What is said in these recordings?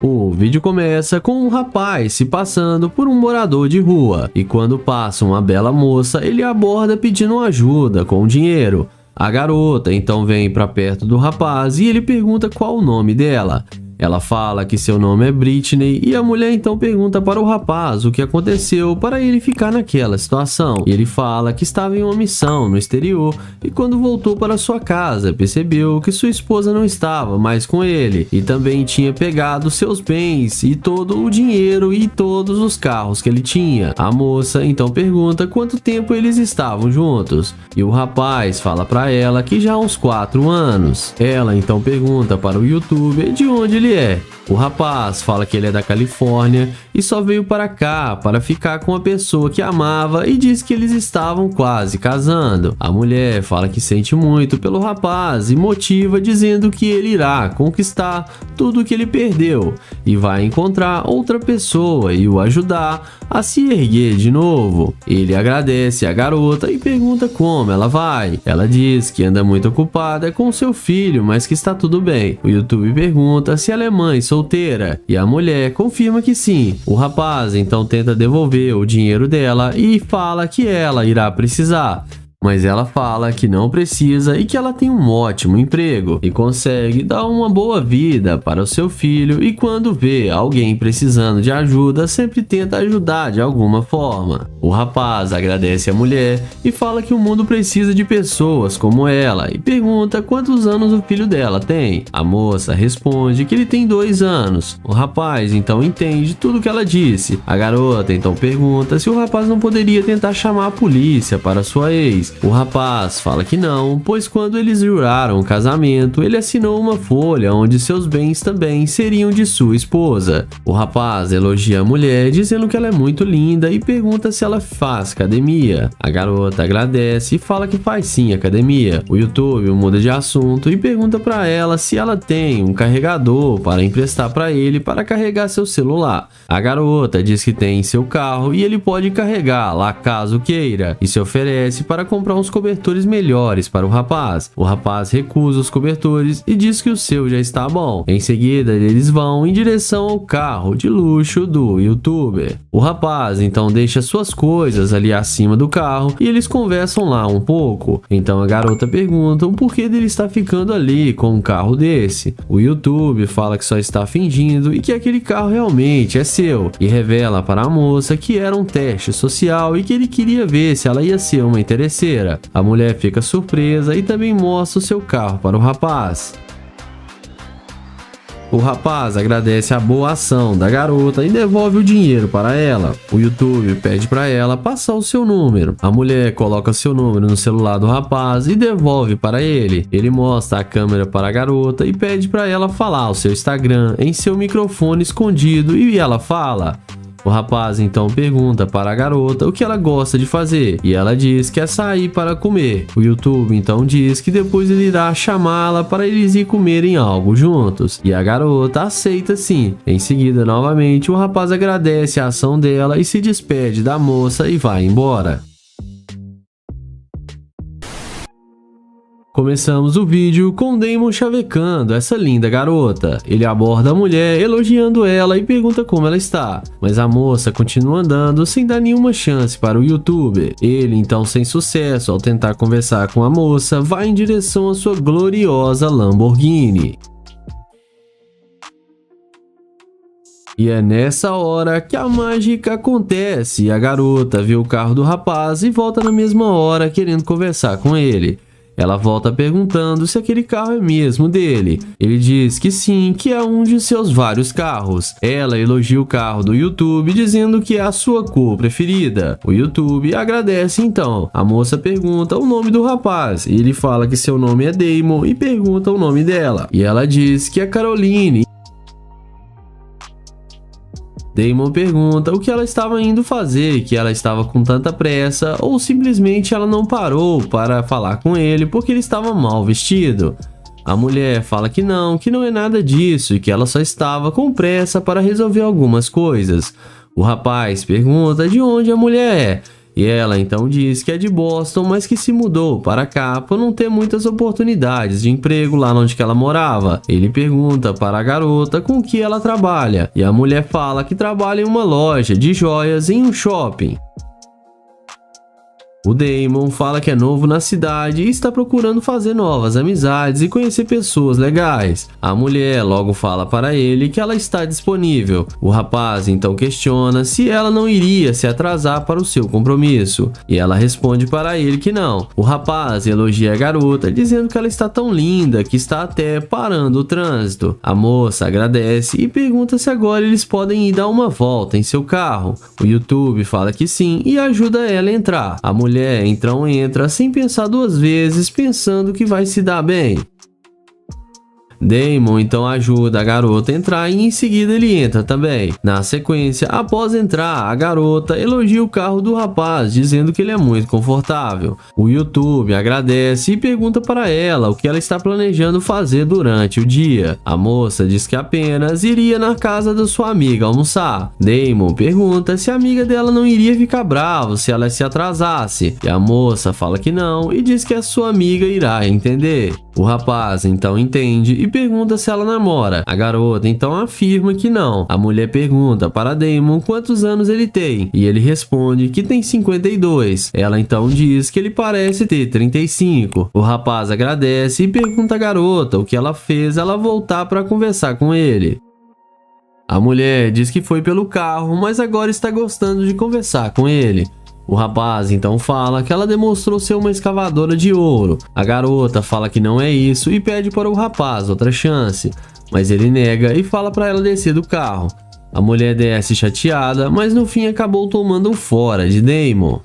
O vídeo começa com um rapaz se passando por um morador de rua e quando passa uma bela moça, ele aborda pedindo ajuda com dinheiro. A garota então vem para perto do rapaz e ele pergunta qual o nome dela. Ela fala que seu nome é Britney e a mulher então pergunta para o rapaz o que aconteceu para ele ficar naquela situação. E ele fala que estava em uma missão no exterior e quando voltou para sua casa percebeu que sua esposa não estava mais com ele e também tinha pegado seus bens e todo o dinheiro e todos os carros que ele tinha. A moça então pergunta quanto tempo eles estavam juntos e o rapaz fala para ela que já há uns 4 anos. Ela então pergunta para o youtuber de onde ele é. O rapaz fala que ele é da Califórnia e só veio para cá para ficar com a pessoa que amava e diz que eles estavam quase casando. A mulher fala que sente muito pelo rapaz e motiva dizendo que ele irá conquistar tudo o que ele perdeu e vai encontrar outra pessoa e o ajudar a se erguer de novo. Ele agradece a garota e pergunta como ela vai. Ela diz que anda muito ocupada com seu filho, mas que está tudo bem. O YouTube pergunta se ela é mãe solteira e a mulher confirma que sim. O rapaz então tenta devolver o dinheiro dela e fala que ela irá precisar. Mas ela fala que não precisa e que ela tem um ótimo emprego e consegue dar uma boa vida para o seu filho e quando vê alguém precisando de ajuda, sempre tenta ajudar de alguma forma. O rapaz agradece a mulher e fala que o mundo precisa de pessoas como ela e pergunta quantos anos o filho dela tem. A moça responde que ele tem 2 anos. O rapaz então entende tudo que ela disse. A garota então pergunta se o rapaz não poderia tentar chamar a polícia para sua ex. O rapaz fala que não, pois quando eles juraram o casamento, ele assinou uma folha onde seus bens também seriam de sua esposa. O rapaz elogia a mulher, dizendo que ela é muito linda e pergunta se ela faz academia. A garota agradece e fala que faz sim academia. O YouTube muda de assunto e pergunta para ela se ela tem um carregador para emprestar para ele para carregar seu celular. A garota diz que tem em seu carro e ele pode carregar lá caso queira e se oferece para comprar uns cobertores melhores para o rapaz. O rapaz recusa os cobertores e diz que o seu já está bom. Em seguida, eles vão em direção ao carro de luxo do youtuber. O rapaz então deixa suas coisas ali acima do carro e eles conversam lá um pouco. Então a garota pergunta o porquê dele estar ficando ali com um carro desse. O youtuber fala que só está fingindo e que aquele carro realmente é seu e revela para a moça que era um teste social e que ele queria ver se ela ia ser uma interesseira. A mulher fica surpresa e também mostra o seu carro para o rapaz. O rapaz agradece a boa ação da garota e devolve o dinheiro para ela. O YouTube pede para ela passar o seu número. A mulher coloca seu número no celular do rapaz e devolve para ele. Ele mostra a câmera para a garota e pede para ela falar o seu Instagram em seu microfone escondido e ela fala. O rapaz então pergunta para a garota o que ela gosta de fazer e ela diz que é sair para comer. O YouTube então diz que depois ele irá chamá-la para eles ir comerem algo juntos e a garota aceita sim. Em seguida, novamente, o rapaz agradece a ação dela e se despede da moça e vai embora. Começamos o vídeo com Damon chavecando essa linda garota. Ele aborda a mulher elogiando ela e pergunta como ela está, mas a moça continua andando sem dar nenhuma chance para o youtuber. Ele então, sem sucesso ao tentar conversar com a moça, vai em direção à sua gloriosa Lamborghini. E é nessa hora que a mágica acontece. A garota vê o carro do rapaz e volta na mesma hora querendo conversar com ele. Ela volta perguntando se aquele carro é mesmo dele. Ele diz que sim, que é um de seus vários carros. Ela elogia o carro do YouTube dizendo que é a sua cor preferida. O YouTube agradece então. A moça pergunta o nome do rapaz. Ele fala que seu nome é Damon e pergunta o nome dela. E ela diz que é Caroline. Damon pergunta o que ela estava indo fazer, que ela estava com tanta pressa ou simplesmente ela não parou para falar com ele porque ele estava mal vestido. A mulher fala que não é nada disso e que ela só estava com pressa para resolver algumas coisas. O rapaz pergunta de onde a mulher é E ela então diz que é de Boston, mas que se mudou para cá por não ter muitas oportunidades de emprego lá onde que ela morava. Ele pergunta para a garota com o que ela trabalha, e a mulher fala que trabalha em uma loja de joias em um shopping. O Damon fala que é novo na cidade e está procurando fazer novas amizades e conhecer pessoas legais. A mulher logo fala para ele que ela está disponível. O rapaz então questiona se ela não iria se atrasar para o seu compromisso, e ela responde para ele que não. O rapaz elogia a garota, dizendo que ela está tão linda que está até parando o trânsito. A moça agradece e pergunta se agora eles podem ir dar uma volta em seu carro. O YouTube fala que sim e ajuda ela a entrar. A mulher então entra sem pensar duas vezes, pensando que vai se dar bem. Damon então ajuda a garota a entrar e em seguida ele entra também. Na sequência, após entrar, a garota elogia o carro do rapaz, dizendo que ele é muito confortável. O YouTube agradece e pergunta para ela o que ela está planejando fazer durante o dia. A moça diz que apenas iria na casa da sua amiga almoçar. Damon pergunta se a amiga dela não iria ficar brava se ela se atrasasse, e a moça fala que não e diz que a sua amiga irá entender. O rapaz então entende e pergunta se ela namora. A garota então afirma que não. A mulher pergunta para Damon quantos anos ele tem, e ele responde que tem 52. Ela então diz que ele parece ter 35. O rapaz agradece e pergunta à garota o que ela fez ela voltar para conversar com ele. A mulher diz que foi pelo carro, mas agora está gostando de conversar com ele. O rapaz então fala que ela demonstrou ser uma escavadora de ouro. A garota fala que não é isso e pede para o rapaz outra chance, mas ele nega e fala para ela descer do carro. A mulher desce chateada, mas no fim acabou tomando um fora de Damon.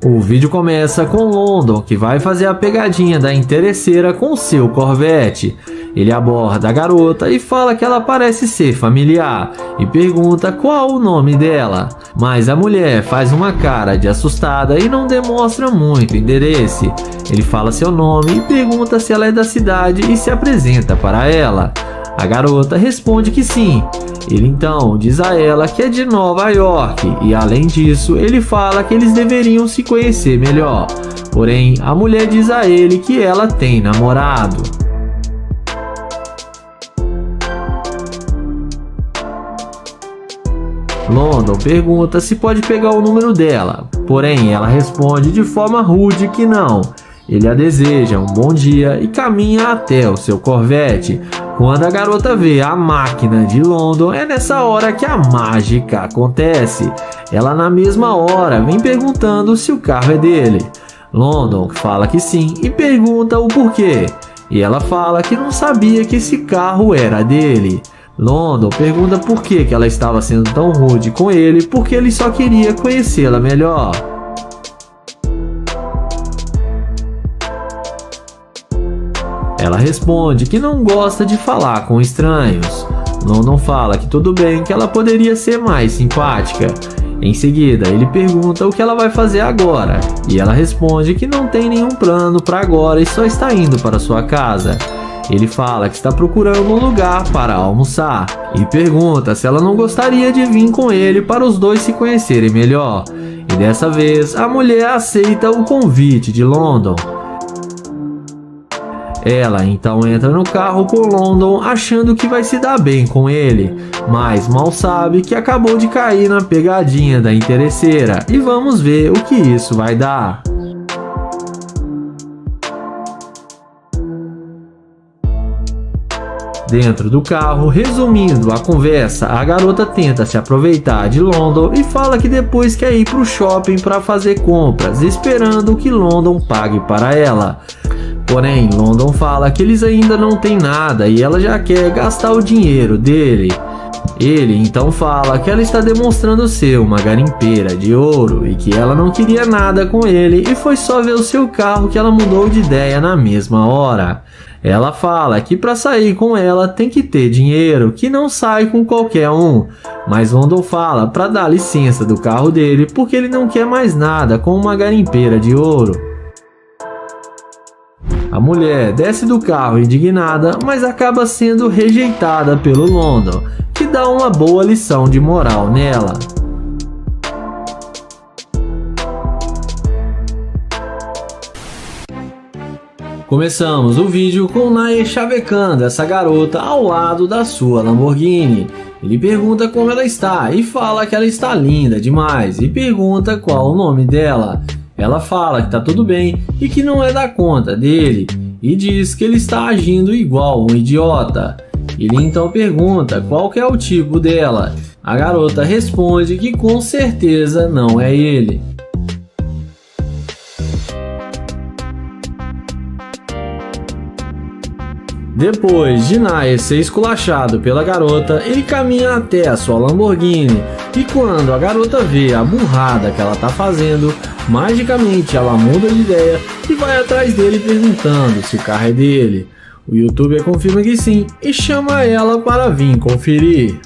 O vídeo começa com London, que vai fazer a pegadinha da interesseira com seu Corvette. Ele aborda a garota e fala que ela parece ser familiar e pergunta qual o nome dela. Mas a mulher faz uma cara de assustada e não demonstra muito interesse. Ele fala seu nome e pergunta se ela é da cidade e se apresenta para ela. A garota responde que sim. Ele então diz a ela que é de Nova York e, além disso, ele fala que eles deveriam se conhecer melhor. Porém, a mulher diz a ele que ela tem namorado. London pergunta se pode pegar o número dela, porém ela responde de forma rude que não. Ele a deseja um bom dia e caminha até o seu Corvette. Quando a garota vê a máquina de London, é nessa hora que a mágica acontece. Ela na mesma hora vem perguntando se o carro é dele. London fala que sim e pergunta o porquê. E ela fala que não sabia que esse carro era dele. London pergunta por que ela estava sendo tão rude com ele, porque ele só queria conhecê-la melhor. Ela responde que não gosta de falar com estranhos. London fala que tudo bem, que ela poderia ser mais simpática. Em seguida, ele pergunta o que ela vai fazer agora, e ela responde que não tem nenhum plano para agora e só está indo para sua casa. Ele fala que está procurando um lugar para almoçar e pergunta se ela não gostaria de vir com ele para os dois se conhecerem melhor. E dessa vez, a mulher aceita o convite de London. Ela então entra no carro com London achando que vai se dar bem com ele, mas mal sabe que acabou de cair na pegadinha da interesseira e vamos ver o que isso vai dar. Dentro do carro, resumindo a conversa, a garota tenta se aproveitar de London e fala que depois quer ir para o shopping para fazer compras, esperando que London pague para ela. Porém, London fala que eles ainda não têm nada e ela já quer gastar o dinheiro dele. Ele então fala que ela está demonstrando ser uma garimpeira de ouro e que ela não queria nada com ele e foi só ver o seu carro que ela mudou de ideia na mesma hora. Ela fala que para sair com ela tem que ter dinheiro, que não sai com qualquer um. Mas London fala para dar licença do carro dele porque ele não quer mais nada com uma garimpeira de ouro. A mulher desce do carro indignada, mas acaba sendo rejeitada pelo London, que dá uma boa lição de moral nela. Começamos o vídeo com Nae chavecando essa garota ao lado da sua Lamborghini. Ele pergunta como ela está e fala que ela está linda demais e pergunta qual o nome dela. Ela fala que tá tudo bem e que não é da conta dele e diz que ele está agindo igual um idiota. Ele então pergunta qual que é o tipo dela. A garota responde que com certeza não é ele. Depois de Nae ser esculachado pela garota, ele caminha até a sua Lamborghini e quando a garota vê a burrada que ela tá fazendo, magicamente ela muda de ideia e vai atrás dele perguntando se o carro é dele. O youtuber confirma que sim e chama ela para vir conferir.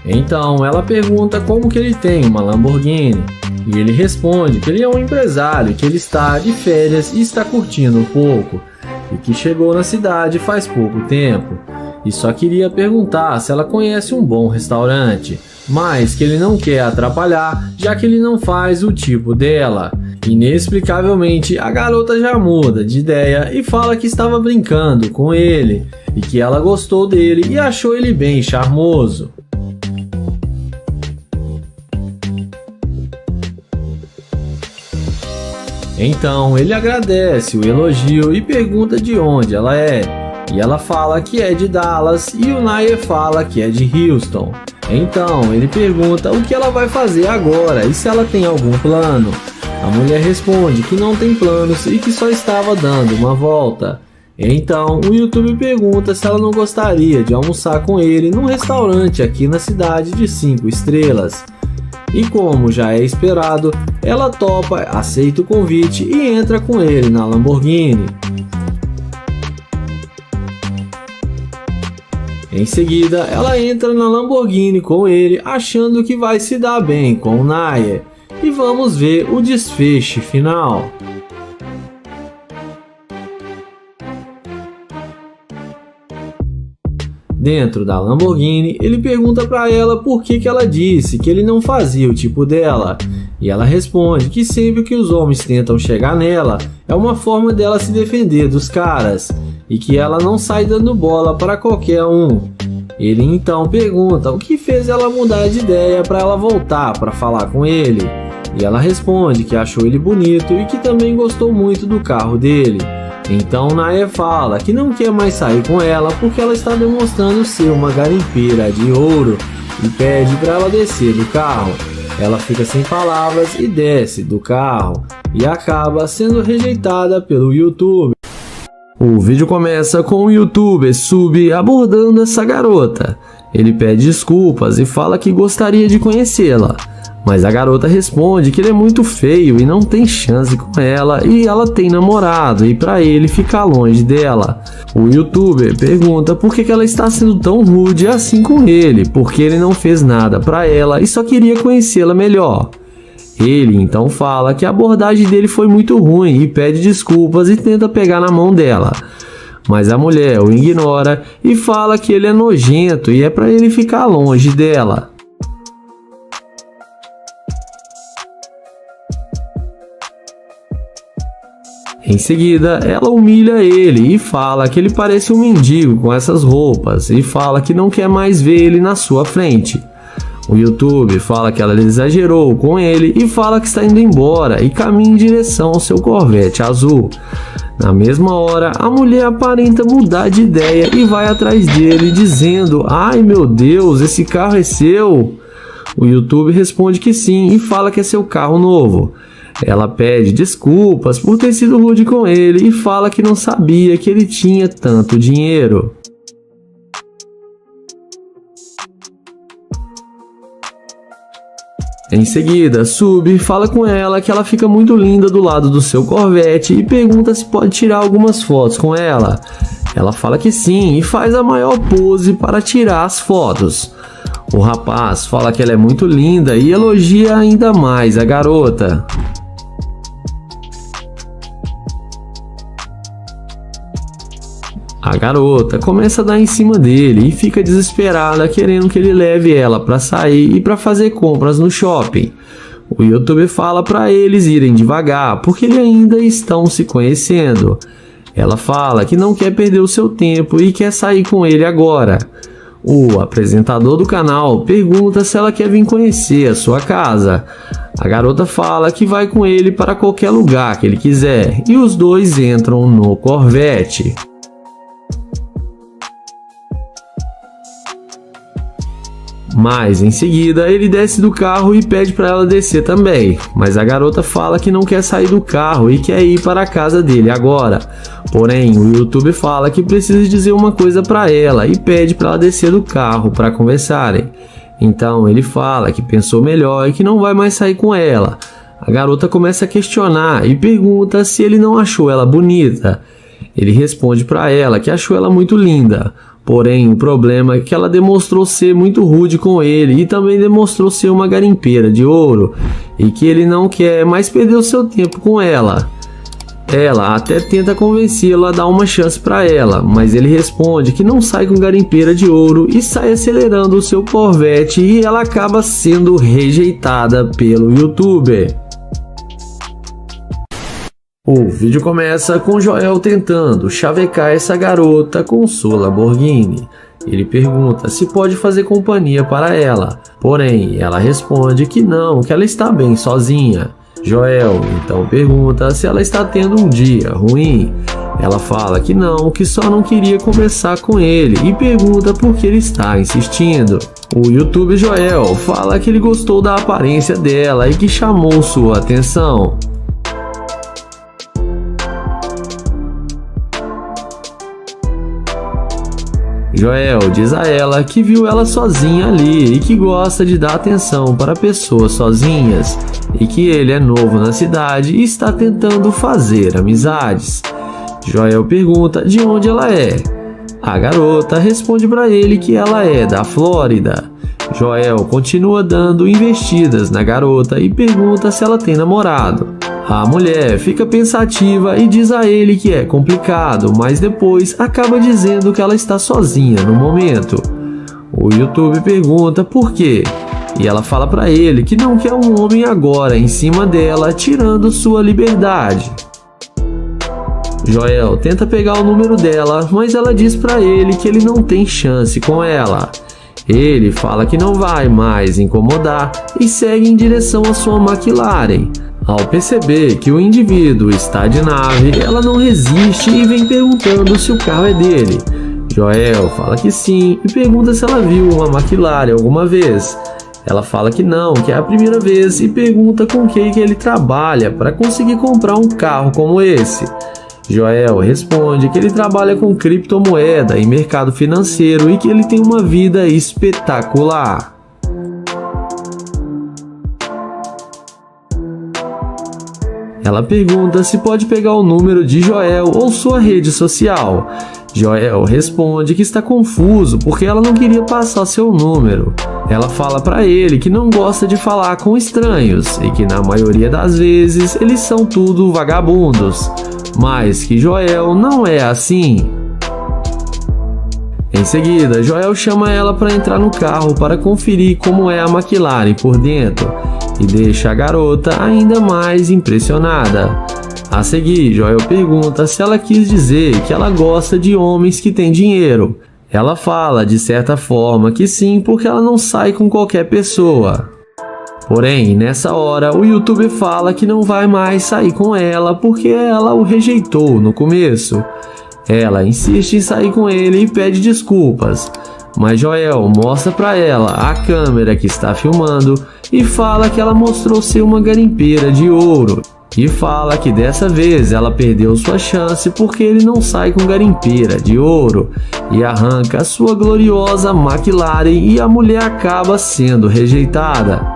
Então ela pergunta como que ele tem uma Lamborghini e ele responde que ele é um empresário, que ele está de férias e está curtindo um pouco e que chegou na cidade faz pouco tempo e só queria perguntar se ela conhece um bom restaurante, mas que ele não quer atrapalhar já que ele não faz o tipo dela. Inexplicavelmente a garota já muda de ideia e fala que estava brincando com ele e que ela gostou dele e achou ele bem charmoso. Então ele agradece o elogio e pergunta de onde ela é. E ela fala que é de Dallas e o Nae fala que é de Houston. Então ele pergunta o que ela vai fazer agora e se ela tem algum plano. A mulher responde que não tem planos e que só estava dando uma volta. Então o YouTube pergunta se ela não gostaria de almoçar com ele num restaurante aqui na cidade de 5 estrelas. E como já é esperado, ela topa, aceita o convite e entra com ele na Lamborghini. Em seguida, ela entra na Lamborghini com ele, achando que vai se dar bem com o Nae. E vamos ver o desfecho final. Dentro da Lamborghini, ele pergunta para ela por que ela disse que ele não fazia o tipo dela. E ela responde que sempre que os homens tentam chegar nela, é uma forma dela se defender dos caras. E que ela não sai dando bola para qualquer um. Ele então pergunta o que fez ela mudar de ideia para ela voltar para falar com ele. E ela responde que achou ele bonito e que também gostou muito do carro dele. Então Nae fala que não quer mais sair com ela porque ela está demonstrando ser uma garimpeira de ouro e pede para ela descer do carro. Ela fica sem palavras e desce do carro e acaba sendo rejeitada pelo YouTube. O vídeo começa com o youtuber Sub abordando essa garota. Ele pede desculpas e fala que gostaria de conhecê-la. Mas a garota responde que ele é muito feio e não tem chance com ela e ela tem namorado e para ele ficar longe dela. O youtuber pergunta por que ela está sendo tão rude assim com ele, porque ele não fez nada para ela e só queria conhecê-la melhor. Ele então fala que a abordagem dele foi muito ruim e pede desculpas e tenta pegar na mão dela. Mas a mulher o ignora e fala que ele é nojento e é para ele ficar longe dela. Em seguida, ela humilha ele e fala que ele parece um mendigo com essas roupas e fala que não quer mais ver ele na sua frente. O YouTube fala que ela exagerou com ele e fala que está indo embora e caminha em direção ao seu Corvette azul. Na mesma hora, a mulher aparenta mudar de ideia e vai atrás dele dizendo: "Ai meu Deus, esse carro é seu?" O YouTube responde que sim e fala que é seu carro novo. Ela pede desculpas por ter sido rude com ele e fala que não sabia que ele tinha tanto dinheiro. Em seguida, Sub fala com ela que ela fica muito linda do lado do seu Corvette e pergunta se pode tirar algumas fotos com ela. Ela fala que sim e faz a maior pose para tirar as fotos. O rapaz fala que ela é muito linda e elogia ainda mais a garota. A garota começa a dar em cima dele e fica desesperada, querendo que ele leve ela para sair e para fazer compras no shopping. O youtuber fala para eles irem devagar, porque eles ainda estão se conhecendo. Ela fala que não quer perder o seu tempo e quer sair com ele agora. O apresentador do canal pergunta se ela quer vir conhecer a sua casa. A garota fala que vai com ele para qualquer lugar que ele quiser e os dois entram no Corvette. Mas em seguida ele desce do carro e pede para ela descer também, mas a garota fala que não quer sair do carro e quer ir para a casa dele agora. Porém, o youtuber fala que precisa dizer uma coisa para ela e pede para ela descer do carro para conversarem. Então ele fala que pensou melhor e que não vai mais sair com ela. A garota começa a questionar e pergunta se ele não achou ela bonita. Ele responde para ela que achou ela muito linda. Porém, o problema é que ela demonstrou ser muito rude com ele e também demonstrou ser uma garimpeira de ouro e que ele não quer mais perder o seu tempo com ela. Ela até tenta convencê-lo a dar uma chance para ela, mas ele responde que não sai com garimpeira de ouro e sai acelerando o seu Corvette e ela acaba sendo rejeitada pelo youtuber. O vídeo começa com Joel tentando chavecar essa garota com sua Lamborghini. Ele pergunta se pode fazer companhia para ela, porém ela responde que não, que ela está bem sozinha. Joel então pergunta se ela está tendo um dia ruim. Ela fala que não, que só não queria conversar com ele e pergunta por que ele está insistindo. O youtuber Joel fala que ele gostou da aparência dela e que chamou sua atenção. Joel diz a ela que viu ela sozinha ali e que gosta de dar atenção para pessoas sozinhas e que ele é novo na cidade e está tentando fazer amizades. Joel pergunta de onde ela é. A garota responde para ele que ela é da Flórida. Joel continua dando investidas na garota e pergunta se ela tem namorado. A mulher fica pensativa e diz a ele que é complicado, mas depois acaba dizendo que ela está sozinha no momento. O YouTube pergunta por quê, e ela fala para ele que não quer um homem agora em cima dela, tirando sua liberdade. Joel tenta pegar o número dela, mas ela diz para ele que ele não tem chance com ela. Ele fala que não vai mais incomodar e segue em direção à sua McLaren. Ao perceber que o indivíduo está de nave, ela não resiste e vem perguntando se o carro é dele. Joel fala que sim e pergunta se ela viu uma McLaren alguma vez. Ela fala que não, que é a primeira vez e pergunta com quem que ele trabalha para conseguir comprar um carro como esse. Joel responde que ele trabalha com criptomoeda e mercado financeiro e que ele tem uma vida espetacular. Ela pergunta se pode pegar o número de Joel ou sua rede social. Joel responde que está confuso porque ela não queria passar seu número. Ela fala para ele que não gosta de falar com estranhos e que na maioria das vezes eles são tudo vagabundos, mas que Joel não é assim. Em seguida, Joel chama ela para entrar no carro para conferir como é a McLaren por dentro e deixa a garota ainda mais impressionada. A seguir, Joel pergunta se ela quis dizer que ela gosta de homens que têm dinheiro. Ela fala, de certa forma, que sim, porque ela não sai com qualquer pessoa. Porém, nessa hora, o youtuber fala que não vai mais sair com ela porque ela o rejeitou no começo. Ela insiste em sair com ele e pede desculpas, mas Joel mostra para ela a câmera que está filmando e fala que ela mostrou ser uma garimpeira de ouro. E fala que dessa vez ela perdeu sua chance porque ele não sai com garimpeira de ouro e arranca a sua gloriosa McLaren e a mulher acaba sendo rejeitada.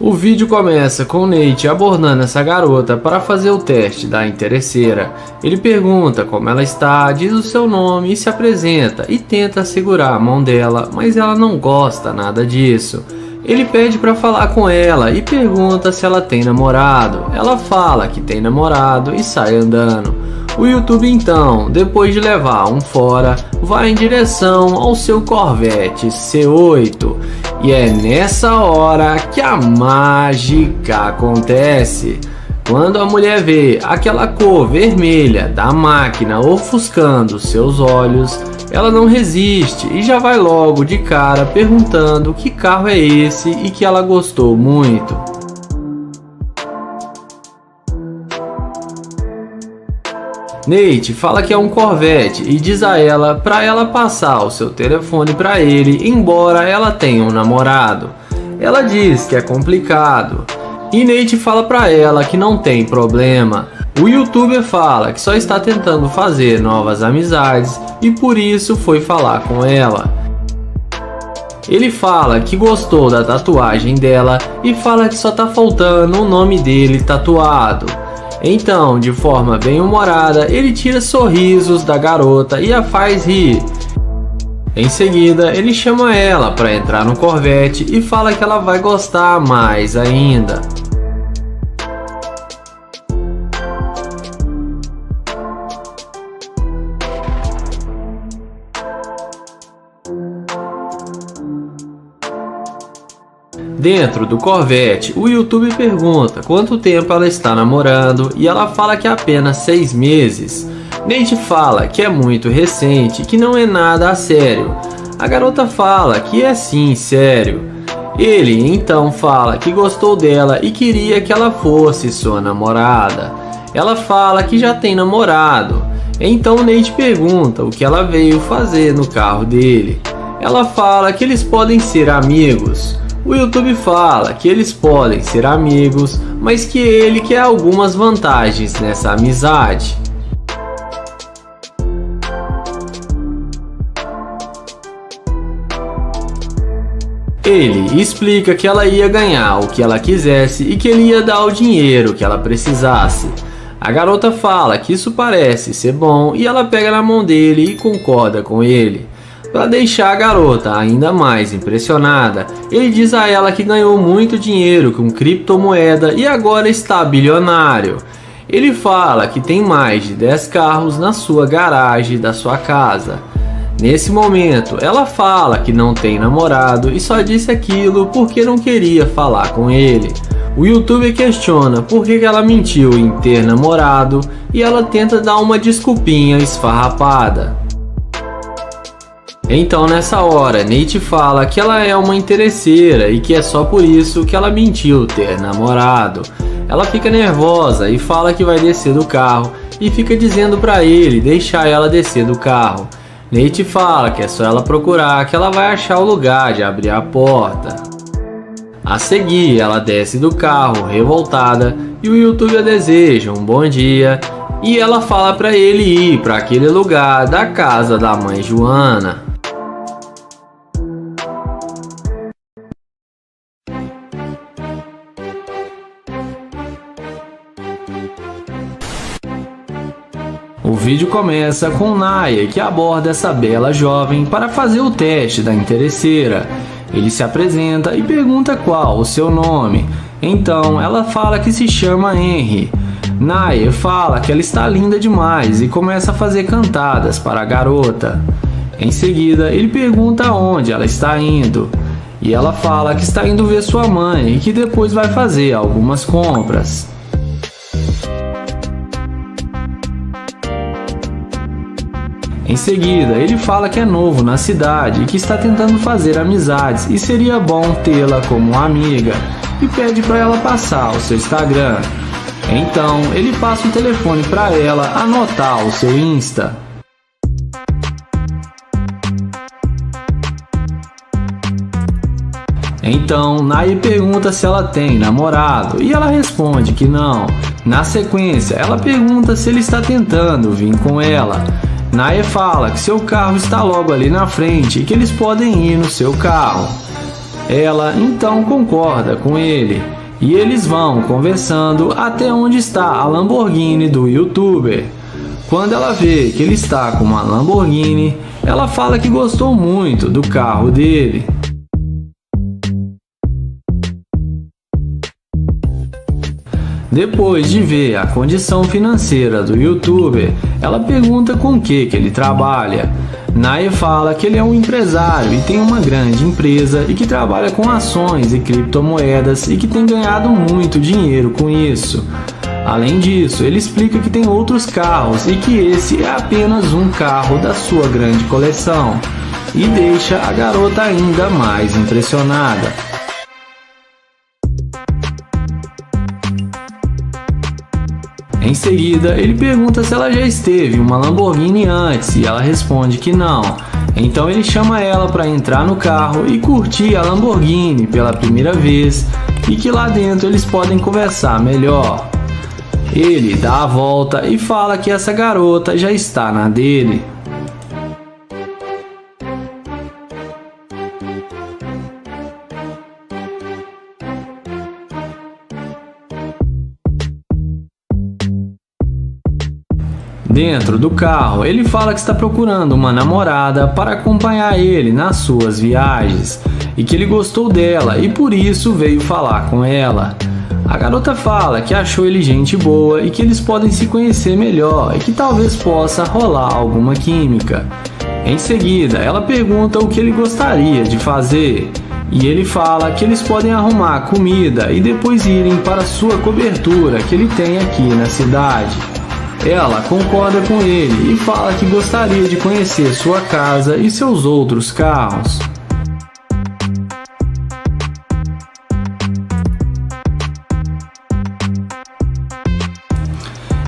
O vídeo começa com Nate abordando essa garota para fazer o teste da interesseira. Ele pergunta como ela está, diz o seu nome e se apresenta e tenta segurar a mão dela, mas ela não gosta nada disso. Ele pede para falar com ela e pergunta se ela tem namorado. Ela fala que tem namorado e sai andando. O YouTube então, depois de levar um fora, vai em direção ao seu Corvette C8. E é nessa hora que a mágica acontece. Quando a mulher vê aquela cor vermelha da máquina ofuscando seus olhos, ela não resiste e já vai logo de cara perguntando que carro é esse e que ela gostou muito. Nate fala que é um Corvette e diz a ela para ela passar o seu telefone para ele, embora ela tenha um namorado. Ela diz que é complicado e Nate fala para ela que não tem problema. O youtuber fala que só está tentando fazer novas amizades e por isso foi falar com ela. Ele fala que gostou da tatuagem dela e fala que só tá faltando o nome dele tatuado. Então, de forma bem humorada, ele tira sorrisos da garota e a faz rir. Em seguida, ele chama ela para entrar no Corvette e fala que ela vai gostar mais ainda. Dentro do Corvette, o YouTube pergunta quanto tempo ela está namorando e ela fala que é apenas 6 meses. Nate fala que é muito recente, que não é nada a sério. A garota fala que é sim sério. Ele então fala que gostou dela e queria que ela fosse sua namorada. Ela fala que já tem namorado. Então Nate pergunta o que ela veio fazer no carro dele. Ela fala que eles podem ser amigos. O YouTube fala que eles podem ser amigos, mas que ele quer algumas vantagens nessa amizade. Ele explica que ela ia ganhar o que ela quisesse e que ele ia dar o dinheiro que ela precisasse. A garota fala que isso parece ser bom e ela pega na mão dele e concorda com ele. Para deixar a garota ainda mais impressionada, ele diz a ela que ganhou muito dinheiro com criptomoeda e agora está bilionário. Ele fala que tem mais de 10 carros na sua garagem da sua casa. Nesse momento, ela fala que não tem namorado e só disse aquilo porque não queria falar com ele. O youtuber questiona por que ela mentiu em ter namorado e ela tenta dar uma desculpinha esfarrapada. Então nessa hora, Nate fala que ela é uma interesseira e que é só por isso que ela mentiu ter namorado. Ela fica nervosa e fala que vai descer do carro e fica dizendo para ele deixar ela descer do carro. Nate fala que é só ela procurar que ela vai achar o lugar de abrir a porta. A seguir, ela desce do carro revoltada e o youtuber deseja um bom dia e ela fala para ele ir para aquele lugar da casa da mãe Joana. O vídeo começa com Naya, que aborda essa bela jovem para fazer o teste da interesseira. Ele se apresenta e pergunta qual o seu nome. Então ela fala que se chama Henry. Naya fala que ela está linda demais e começa a fazer cantadas para a garota. Em seguida ele pergunta onde ela está indo. E ela fala que está indo ver sua mãe e que depois vai fazer algumas compras. Em seguida, ele fala que é novo na cidade e que está tentando fazer amizades e seria bom tê-la como amiga e pede para ela passar o seu Instagram. Então, ele passa o telefone para ela anotar o seu Insta. Então, Naya pergunta se ela tem namorado e ela responde que não. Na sequência, ela pergunta se ele está tentando vir com ela. Naya fala que seu carro está logo ali na frente e que eles podem ir no seu carro. Ela então concorda com ele e eles vão conversando até onde está a Lamborghini do youtuber. Quando ela vê que ele está com uma Lamborghini, ela fala que gostou muito do carro dele. Depois de ver a condição financeira do youtuber, ela pergunta com o que ele trabalha. Nair fala que ele é um empresário e tem uma grande empresa e que trabalha com ações e criptomoedas e que tem ganhado muito dinheiro com isso. Além disso, ele explica que tem outros carros e que esse é apenas um carro da sua grande coleção, e deixa a garota ainda mais impressionada. Em seguida, ele pergunta se ela já esteve em uma Lamborghini antes e ela responde que não. Então ele chama ela para entrar no carro e curtir a Lamborghini pela primeira vez e que lá dentro eles podem conversar melhor. Ele dá a volta e fala que essa garota já está na dele. Dentro do carro, ele fala que está procurando uma namorada para acompanhar ele nas suas viagens e que ele gostou dela e por isso veio falar com ela. A garota fala que achou ele gente boa e que eles podem se conhecer melhor e que talvez possa rolar alguma química. Em seguida, ela pergunta o que ele gostaria de fazer e ele fala que eles podem arrumar comida e depois irem para sua cobertura que ele tem aqui na cidade. Ela concorda com ele e fala que gostaria de conhecer sua casa e seus outros carros.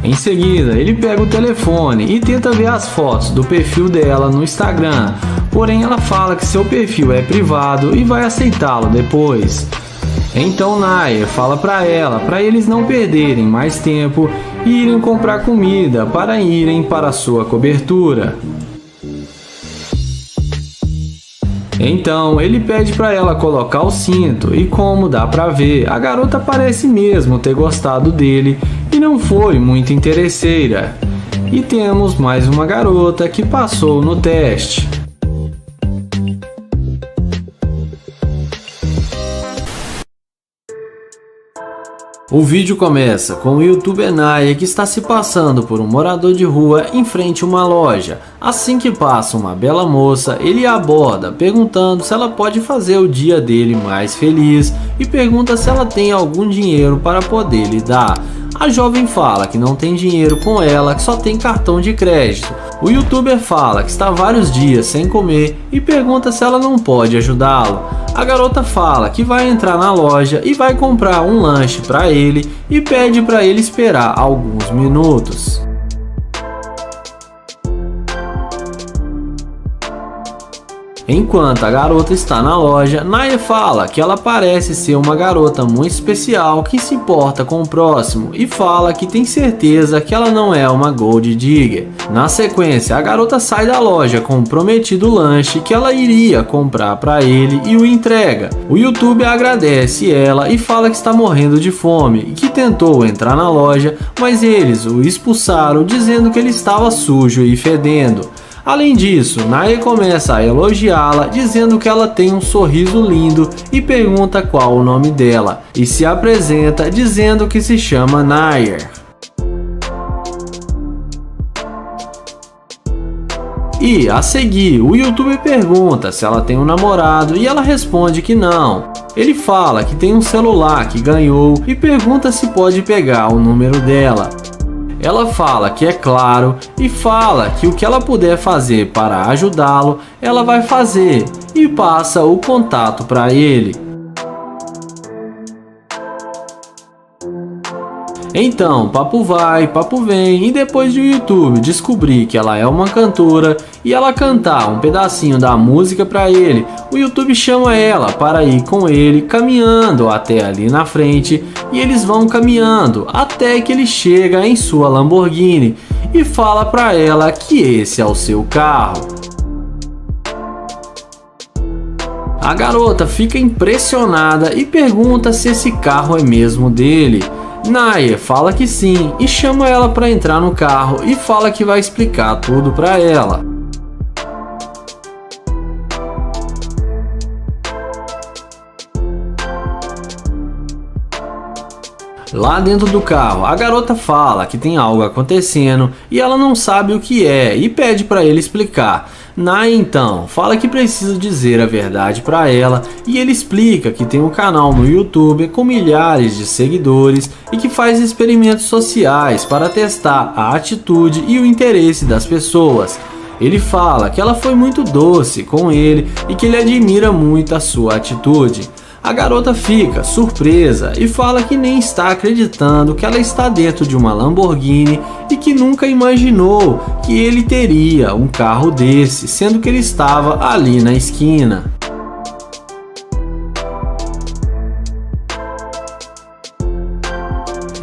Em seguida, ele pega o telefone e tenta ver as fotos do perfil dela no Instagram, porém ela fala que seu perfil é privado e vai aceitá-lo depois. Então Nair fala para eles não perderem mais tempo e irem comprar comida para irem para sua cobertura. Então ele pede para ela colocar o cinto e, como dá para ver, a garota parece mesmo ter gostado dele e não foi muito interesseira. E temos mais uma garota que passou no teste. O vídeo começa com o youtuber Nair que está se passando por um morador de rua em frente a uma loja. Assim que passa uma bela moça, ele a aborda perguntando se ela pode fazer o dia dele mais feliz e pergunta se ela tem algum dinheiro para poder lhe dar. A jovem fala que não tem dinheiro com ela, que só tem cartão de crédito. O youtuber fala que está vários dias sem comer e pergunta se ela não pode ajudá-lo. A garota fala que vai entrar na loja e vai comprar um lanche para ele e pede para ele esperar alguns minutos. Enquanto a garota está na loja, Nair fala que ela parece ser uma garota muito especial que se importa com o próximo e fala que tem certeza que ela não é uma gold digger. Na sequência, a garota sai da loja com o prometido lanche que ela iria comprar para ele e o entrega. O youtuber agradece ela e fala que está morrendo de fome e que tentou entrar na loja, mas eles o expulsaram dizendo que ele estava sujo e fedendo. Além disso, Nair começa a elogiá-la, dizendo que ela tem um sorriso lindo e pergunta qual o nome dela, e se apresenta dizendo que se chama Nair. E, a seguir, o youtuber pergunta se ela tem um namorado e ela responde que não. Ele fala que tem um celular que ganhou e pergunta se pode pegar o número dela. Ela fala que é claro e fala que o que ela puder fazer para ajudá-lo, ela vai fazer e passa o contato para ele. Então, papo vai, papo vem, e depois de o YouTube descobrir que ela é uma cantora e ela cantar um pedacinho da música para ele, o YouTube chama ela para ir com ele caminhando até ali na frente, e eles vão caminhando até que ele chega em sua Lamborghini e fala para ela que esse é o seu carro. A garota fica impressionada e pergunta se esse carro é mesmo dele. Naya fala que sim e chama ela para entrar no carro e fala que vai explicar tudo para ela. Lá dentro do carro, a garota fala que tem algo acontecendo e ela não sabe o que é e pede para ele explicar. Naya então fala que precisa dizer a verdade para ela e ele explica que tem um canal no YouTube com milhares de seguidores e que faz experimentos sociais para testar a atitude e o interesse das pessoas. Ele fala que ela foi muito doce com ele e que ele admira muito a sua atitude. A garota fica surpresa e fala que nem está acreditando que ela está dentro de uma Lamborghini e que nunca imaginou que ele teria um carro desse, sendo que ele estava ali na esquina.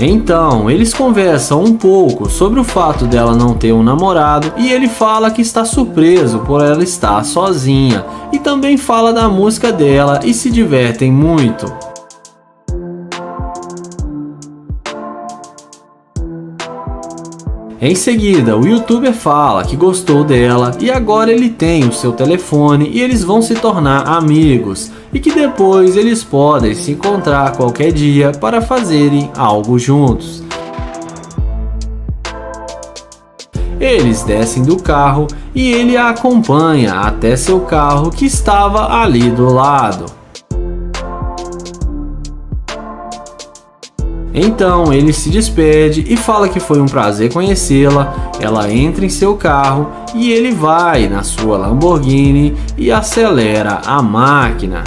Então, eles conversam um pouco sobre o fato dela não ter um namorado e ele fala que está surpreso por ela estar sozinha e também fala da música dela e se divertem muito. Em seguida, o youtuber fala que gostou dela e agora ele tem o seu telefone e eles vão se tornar amigos e que depois eles podem se encontrar qualquer dia para fazerem algo juntos. Eles descem do carro e ele a acompanha até seu carro que estava ali do lado. Então ele se despede e fala que foi um prazer conhecê-la. Ela entra em seu carro e ele vai na sua Lamborghini e acelera a máquina.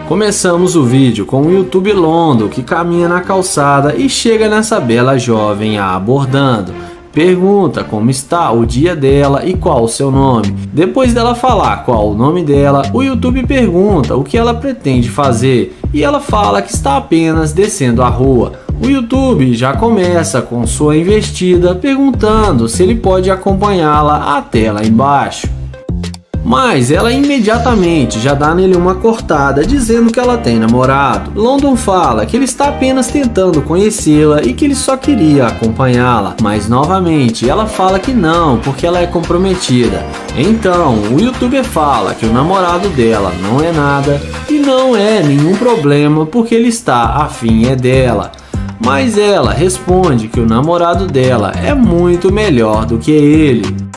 Começamos o vídeo com o YouTube Londo que caminha na calçada e chega nessa bela jovem a abordando. Pergunta como está o dia dela e qual o seu nome. Depois dela falar qual o nome dela, o YouTube pergunta o que ela pretende fazer e ela fala que está apenas descendo a rua. O YouTube já começa com sua investida perguntando se ele pode acompanhá-la até lá embaixo. Mas ela imediatamente já dá nele uma cortada dizendo que ela tem namorado. London fala que ele está apenas tentando conhecê-la e que ele só queria acompanhá-la, mas novamente ela fala que não, porque ela é comprometida. Então o youtuber fala que o namorado dela não é nada e não é nenhum problema porque ele está afim é dela. Mas ela responde que o namorado dela é muito melhor do que ele.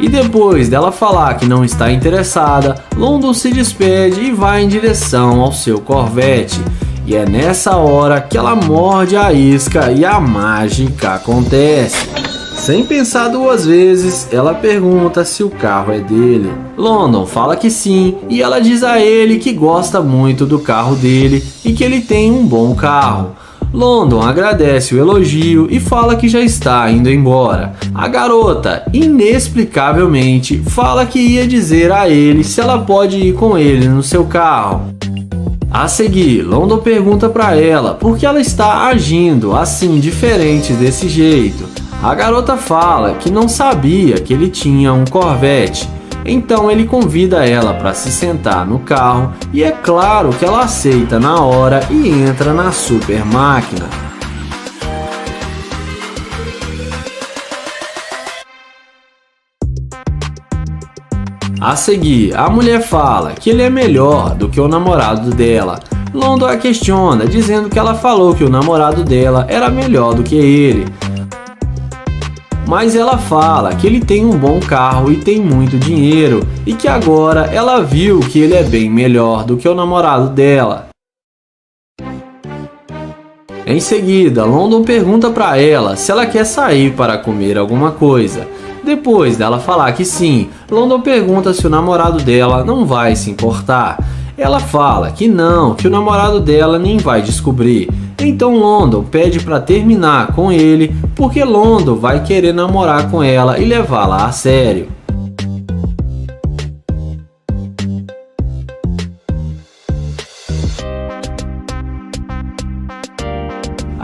E depois dela falar que não está interessada, London se despede e vai em direção ao seu Corvette. E é nessa hora que ela morde a isca e a mágica acontece. Sem pensar duas vezes, ela pergunta se o carro é dele. London fala que sim e ela diz a ele que gosta muito do carro dele e que ele tem um bom carro. London agradece o elogio e fala que já está indo embora. A garota, inexplicavelmente, fala que ia dizer a ele se ela pode ir com ele no seu carro. A seguir, London pergunta para ela por que ela está agindo assim diferente desse jeito. A garota fala que não sabia que ele tinha um Corvette. Então ele convida ela para se sentar no carro e é claro que ela aceita na hora e entra na super máquina. A seguir, a mulher fala que ele é melhor do que o namorado dela. London a questiona, dizendo que ela falou que o namorado dela era melhor do que ele. Mas ela fala que ele tem um bom carro e tem muito dinheiro e que agora ela viu que ele é bem melhor do que o namorado dela. Em seguida, London pergunta para ela se ela quer sair para comer alguma coisa. Depois dela falar que sim, London pergunta se o namorado dela não vai se importar. Ela fala que não, que o namorado dela nem vai descobrir. Então London pede para terminar com ele, porque London vai querer namorar com ela e levá-la a sério.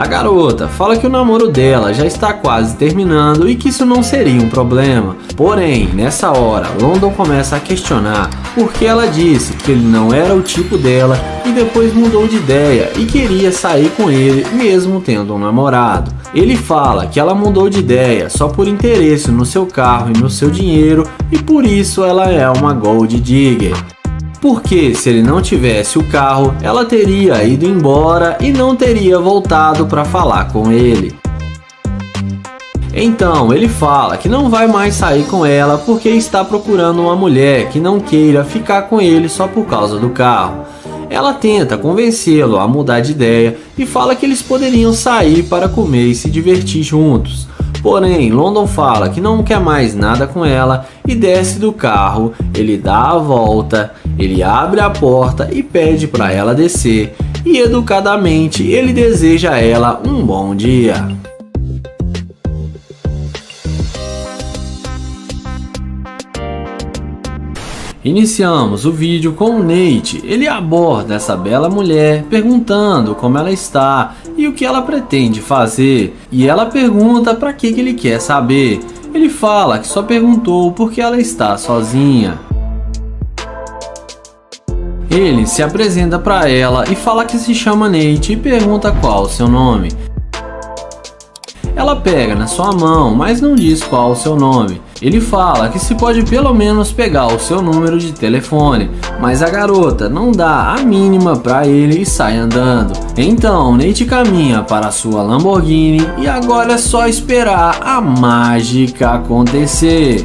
A garota fala que o namoro dela já está quase terminando e que isso não seria um problema. Porém, nessa hora, London começa a questionar porque ela disse que ele não era o tipo dela e depois mudou de ideia e queria sair com ele mesmo tendo um namorado. Ele fala que ela mudou de ideia só por interesse no seu carro e no seu dinheiro e por isso ela é uma gold digger. Porque se ele não tivesse o carro, ela teria ido embora e não teria voltado para falar com ele. Então ele fala que não vai mais sair com ela porque está procurando uma mulher que não queira ficar com ele só por causa do carro. Ela tenta convencê-lo a mudar de ideia e fala que eles poderiam sair para comer e se divertir juntos. Porém, London fala que não quer mais nada com ela e desce do carro, ele dá a volta, ele abre a porta e pede para ela descer e educadamente ele deseja a ela um bom dia. Iniciamos o vídeo com o Nate. Ele aborda essa bela mulher perguntando como ela está e o que ela pretende fazer. E ela pergunta para que ele quer saber. Ele fala que só perguntou porque ela está sozinha. Ele se apresenta para ela e fala que se chama Nate e pergunta qual o seu nome. Ela pega na sua mão, mas não diz qual o seu nome. Ele fala que se pode pelo menos pegar o seu número de telefone, mas a garota não dá a mínima para ele e sai andando. Então Nate caminha para a sua Lamborghini e agora é só esperar a mágica acontecer.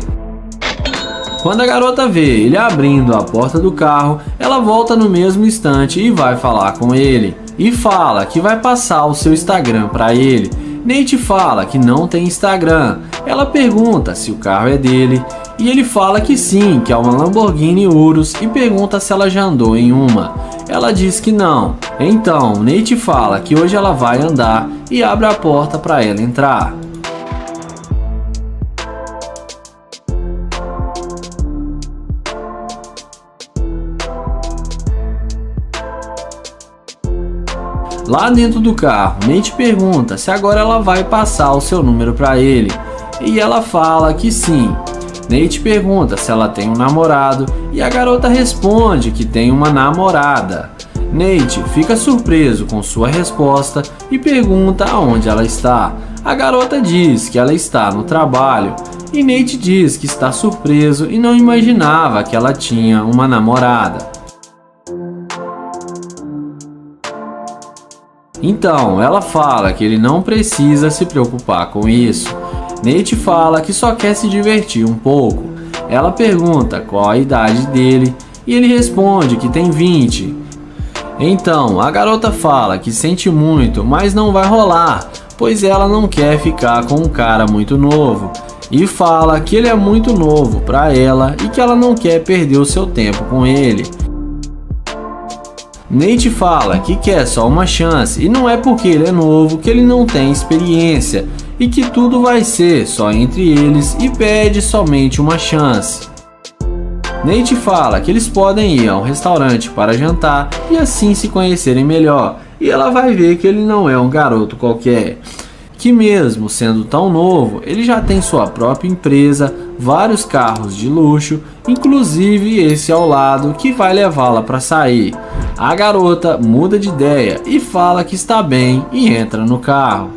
Quando a garota vê ele abrindo a porta do carro, ela volta no mesmo instante e vai falar com ele. E fala que vai passar o seu Instagram para ele. Nate fala que não tem Instagram. Ela pergunta se o carro é dele e ele fala que sim, que é uma Lamborghini Urus e pergunta se ela já andou em uma. Ela diz que não. Então Nate fala que hoje ela vai andar e abre a porta para ela entrar. Lá dentro do carro, Nate pergunta se agora ela vai passar o seu número para ele, e ela fala que sim. Nate pergunta se ela tem um namorado e a garota responde que tem uma namorada. Nate fica surpreso com sua resposta e pergunta aonde ela está. A garota diz que ela está no trabalho e Nate diz que está surpreso e não imaginava que ela tinha uma namorada. Então, ela fala que ele não precisa se preocupar com isso. Nate fala que só quer se divertir um pouco. Ela pergunta qual a idade dele e ele responde que tem 20. Então, a garota fala que sente muito, mas não vai rolar, pois ela não quer ficar com um cara muito novo. E fala que ele é muito novo para ela e que ela não quer perder o seu tempo com ele. Nate fala que quer só uma chance e não é porque ele é novo que ele não tem experiência e que tudo vai ser só entre eles e pede somente uma chance. Nate fala que eles podem ir a um restaurante para jantar e assim se conhecerem melhor e ela vai ver que ele não é um garoto qualquer. Que mesmo sendo tão novo, ele já tem sua própria empresa, vários carros de luxo, inclusive esse ao lado que vai levá-la para sair. A garota muda de ideia e fala que está bem e entra no carro.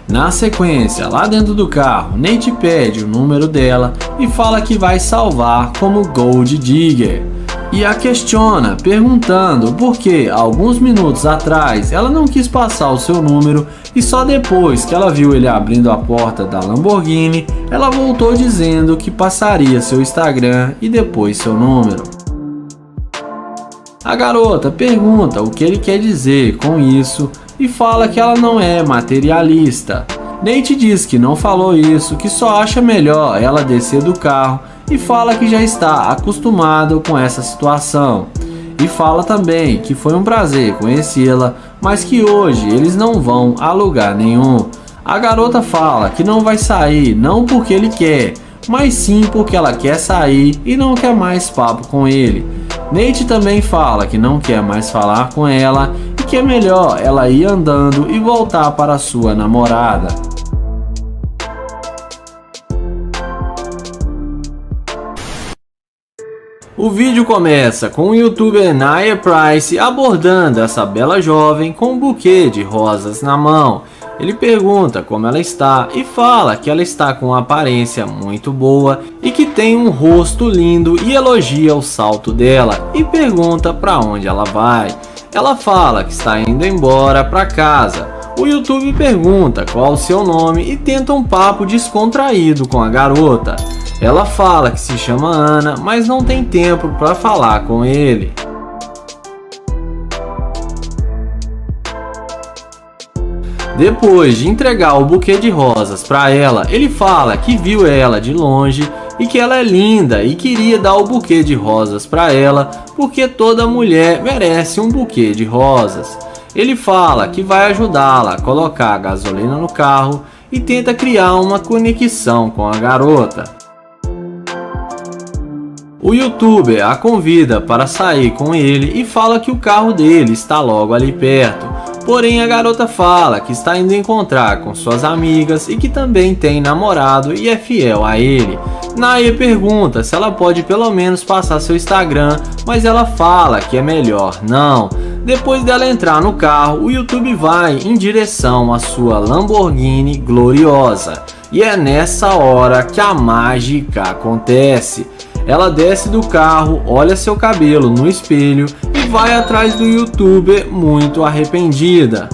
Na sequência, lá dentro do carro, Nate pede o número dela e fala que vai salvar como Gold Digger. E a questiona, perguntando por que, alguns minutos atrás, ela não quis passar o seu número e só depois que ela viu ele abrindo a porta da Lamborghini, ela voltou dizendo que passaria seu Instagram e depois seu número. A garota pergunta o que ele quer dizer com isso e fala que ela não é materialista. Nate diz que não falou isso, que só acha melhor ela descer do carro e fala que já está acostumado com essa situação. E fala também que foi um prazer conhecê-la, mas que hoje eles não vão a lugar nenhum. A garota fala que não vai sair não porque ele quer, mas sim porque ela quer sair e não quer mais papo com ele. Nate também fala que não quer mais falar com ela e que é melhor ela ir andando e voltar para sua namorada. O vídeo começa com o youtuber Nia Price abordando essa bela jovem com um buquê de rosas na mão. Ele pergunta como ela está e fala que ela está com uma aparência muito boa e que tem um rosto lindo e elogia o salto dela e pergunta para onde ela vai. Ela fala que está indo embora para casa. O YouTube pergunta qual o seu nome e tenta um papo descontraído com a garota. Ela fala que se chama Ana, mas não tem tempo para falar com ele. Depois de entregar o buquê de rosas para ela, ele fala que viu ela de longe e que ela é linda e queria dar o buquê de rosas para ela porque toda mulher merece um buquê de rosas. Ele fala que vai ajudá-la a colocar gasolina no carro e tenta criar uma conexão com a garota. O youtuber a convida para sair com ele e fala que o carro dele está logo ali perto. Porém, a garota fala que está indo encontrar com suas amigas e que também tem namorado e é fiel a ele. Nia pergunta se ela pode pelo menos passar seu Instagram, mas ela fala que é melhor não. Depois dela entrar no carro, o YouTube vai em direção à sua Lamborghini gloriosa. E é nessa hora que a mágica acontece. Ela desce do carro, olha seu cabelo no espelho e vai atrás do youtuber muito arrependida.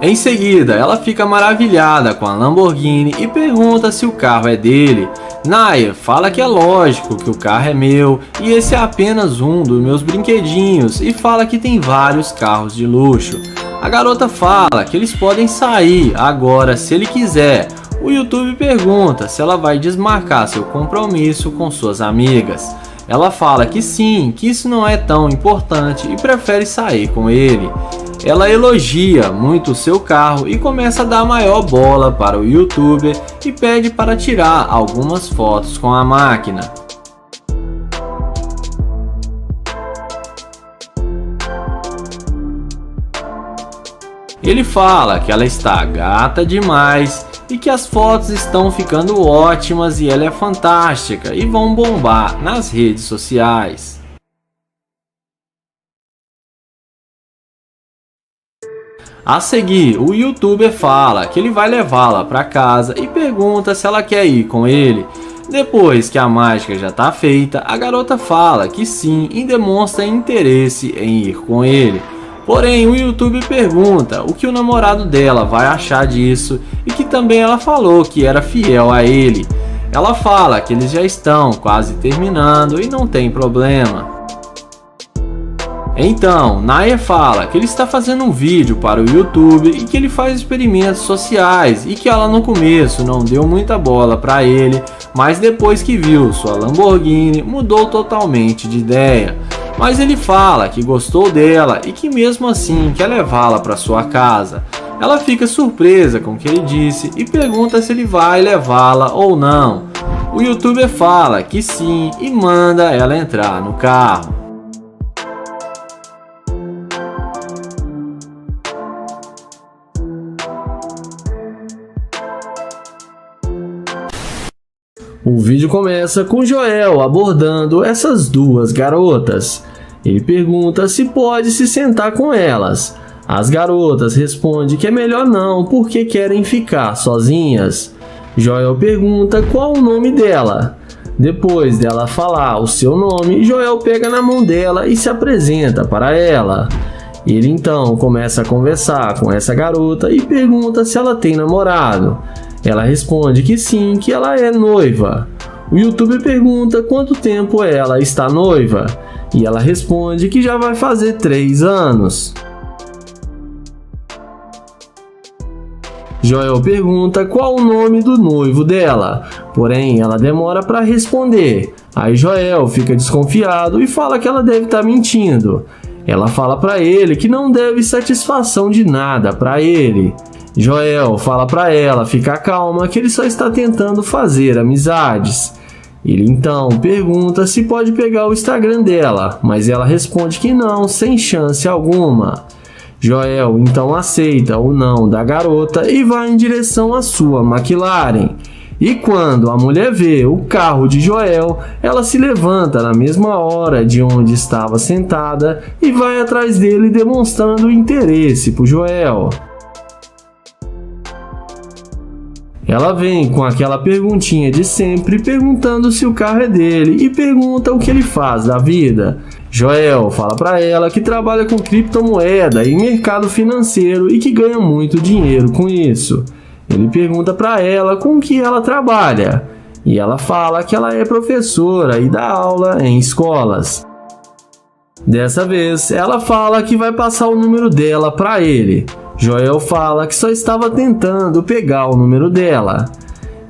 Em seguida, ela fica maravilhada com a Lamborghini e pergunta se o carro é dele. Nia fala que é lógico que o carro é meu e esse é apenas um dos meus brinquedinhos e fala que tem vários carros de luxo. A garota fala que eles podem sair agora se ele quiser. O YouTube pergunta se ela vai desmarcar seu compromisso com suas amigas. Ela fala que sim, que isso não é tão importante e prefere sair com ele. Ela elogia muito o seu carro e começa a dar maior bola para o YouTuber e pede para tirar algumas fotos com a máquina. Ele fala que ela está gata demais e que as fotos estão ficando ótimas e ela é fantástica e vão bombar nas redes sociais. A seguir, o youtuber fala que ele vai levá-la para casa e pergunta se ela quer ir com ele. Depois que a mágica já está feita, a garota fala que sim e demonstra interesse em ir com ele. Porém, o YouTube pergunta o que o namorado dela vai achar disso e que também ela falou que era fiel a ele. Ela fala que eles já estão quase terminando e não tem problema. Então, Nia fala que ele está fazendo um vídeo para o YouTube e que ele faz experimentos sociais e que ela no começo não deu muita bola para ele, mas depois que viu sua Lamborghini mudou totalmente de ideia. Mas ele fala que gostou dela e que mesmo assim quer levá-la para sua casa. Ela fica surpresa com o que ele disse e pergunta se ele vai levá-la ou não. O youtuber fala que sim e manda ela entrar no carro. O vídeo começa com Joel abordando essas duas garotas. Ele pergunta se pode se sentar com elas. As garotas respondem que é melhor não porque querem ficar sozinhas. Joel pergunta qual o nome dela. Depois dela falar o seu nome, Joel pega na mão dela e se apresenta para ela. Ele então começa a conversar com essa garota e pergunta se ela tem namorado. Ela responde que sim, que ela é noiva. O youtuber pergunta quanto tempo ela está noiva e ela responde que já vai fazer 3 anos. Joel pergunta qual o nome do noivo dela, porém ela demora para responder. Aí Joel fica desconfiado e fala que ela deve estar mentindo. Ela fala para ele que não deve satisfação de nada para ele. Joel fala pra ela ficar calma, que ele só está tentando fazer amizades. Ele então pergunta se pode pegar o Instagram dela, mas ela responde que não, sem chance alguma. Joel então aceita o não da garota e vai em direção à sua McLaren. E quando a mulher vê o carro de Joel, ela se levanta na mesma hora de onde estava sentada e vai atrás dele demonstrando interesse por Joel. Ela vem com aquela perguntinha de sempre, perguntando se o carro é dele e pergunta o que ele faz da vida. Joel fala para ela que trabalha com criptomoeda e mercado financeiro e que ganha muito dinheiro com isso. Ele pergunta para ela com que ela trabalha e ela fala que ela é professora e dá aula em escolas. Dessa vez, ela fala que vai passar o número dela para ele. Joel fala que só estava tentando pegar o número dela.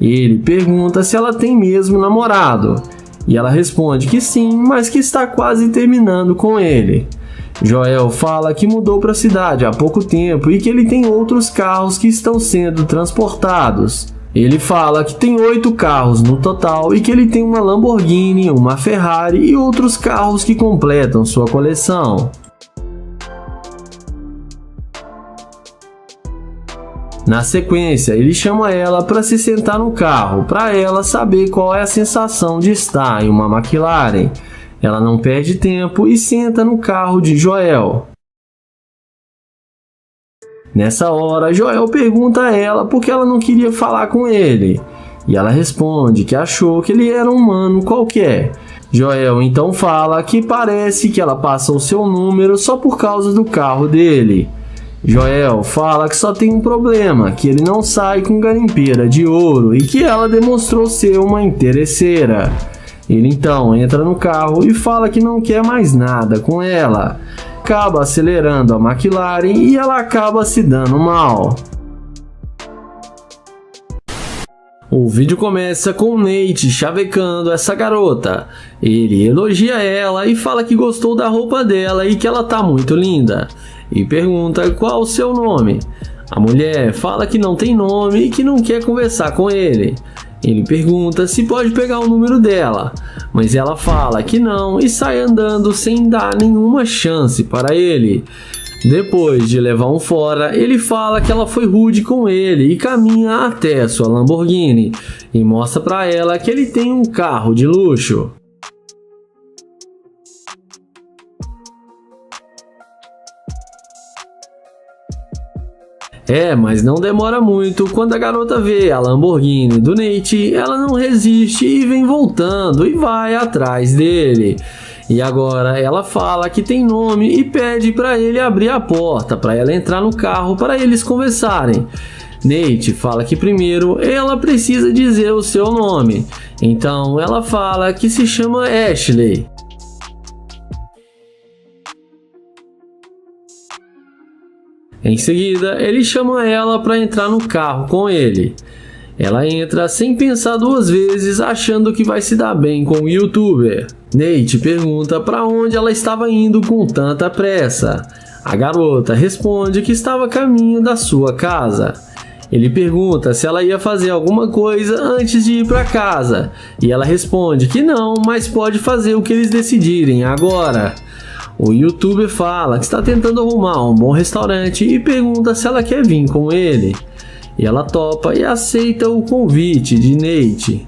Ele pergunta se ela tem mesmo namorado. E ela responde que sim, mas que está quase terminando com ele. Joel fala que mudou para a cidade há pouco tempo e que ele tem outros carros que estão sendo transportados. Ele fala que tem 8 carros no total e que ele tem uma Lamborghini, uma Ferrari e outros carros que completam sua coleção. Na sequência, ele chama ela para se sentar no carro, para ela saber qual é a sensação de estar em uma McLaren. Ela não perde tempo e senta no carro de Joel. Nessa hora, Joel pergunta a ela por que ela não queria falar com ele. E ela responde que achou que ele era um humano qualquer. Joel então fala que parece que ela passa o seu número só por causa do carro dele. Joel fala que só tem um problema, que ele não sai com garimpeira de ouro e que ela demonstrou ser uma interesseira. Ele então entra no carro e fala que não quer mais nada com ela. Acaba acelerando a McLaren e ela acaba se dando mal. O vídeo começa com Nate chavecando essa garota. Ele elogia ela e fala que gostou da roupa dela e que ela tá muito linda. E pergunta qual o seu nome. A mulher fala que não tem nome e que não quer conversar com ele. Ele pergunta se pode pegar o número dela, mas ela fala que não e sai andando sem dar nenhuma chance para ele. Depois de levar um fora, ele fala que ela foi rude com ele e caminha até sua Lamborghini e mostra para ela que ele tem um carro de luxo. Mas não demora muito. Quando a garota vê a Lamborghini do Nate, ela não resiste e vem voltando e vai atrás dele. E agora ela fala que tem nome e pede para ele abrir a porta para ela entrar no carro para eles conversarem. Nate fala que primeiro ela precisa dizer o seu nome. Então ela fala que se chama Ashley. Em seguida, ele chama ela para entrar no carro com ele. Ela entra sem pensar duas vezes, achando que vai se dar bem com o youtuber. Nate pergunta para onde ela estava indo com tanta pressa. A garota responde que estava a caminho da sua casa. Ele pergunta se ela ia fazer alguma coisa antes de ir para casa. E ela responde que não, mas pode fazer o que eles decidirem agora. O youtuber fala que está tentando arrumar um bom restaurante e pergunta se ela quer vir com ele. E ela topa e aceita o convite de Nate.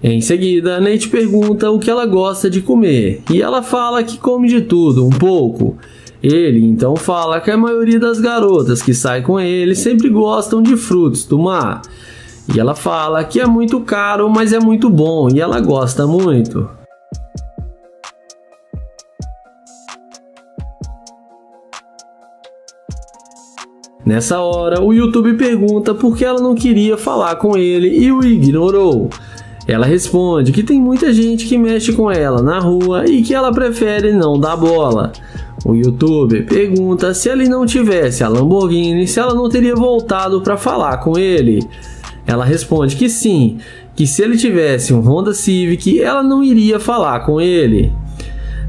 Em seguida, Nate pergunta o que ela gosta de comer e ela fala que come de tudo um pouco. Ele então fala que a maioria das garotas que saem com ele sempre gostam de frutos do mar. E ela fala que é muito caro, mas é muito bom e ela gosta muito. Nessa hora, o YouTube pergunta por que ela não queria falar com ele e o ignorou. Ela responde que tem muita gente que mexe com ela na rua e que ela prefere não dar bola. O YouTube pergunta se ele não tivesse a Lamborghini, se ela não teria voltado para falar com ele. Ela responde que sim, que se ele tivesse um Honda Civic, ela não iria falar com ele.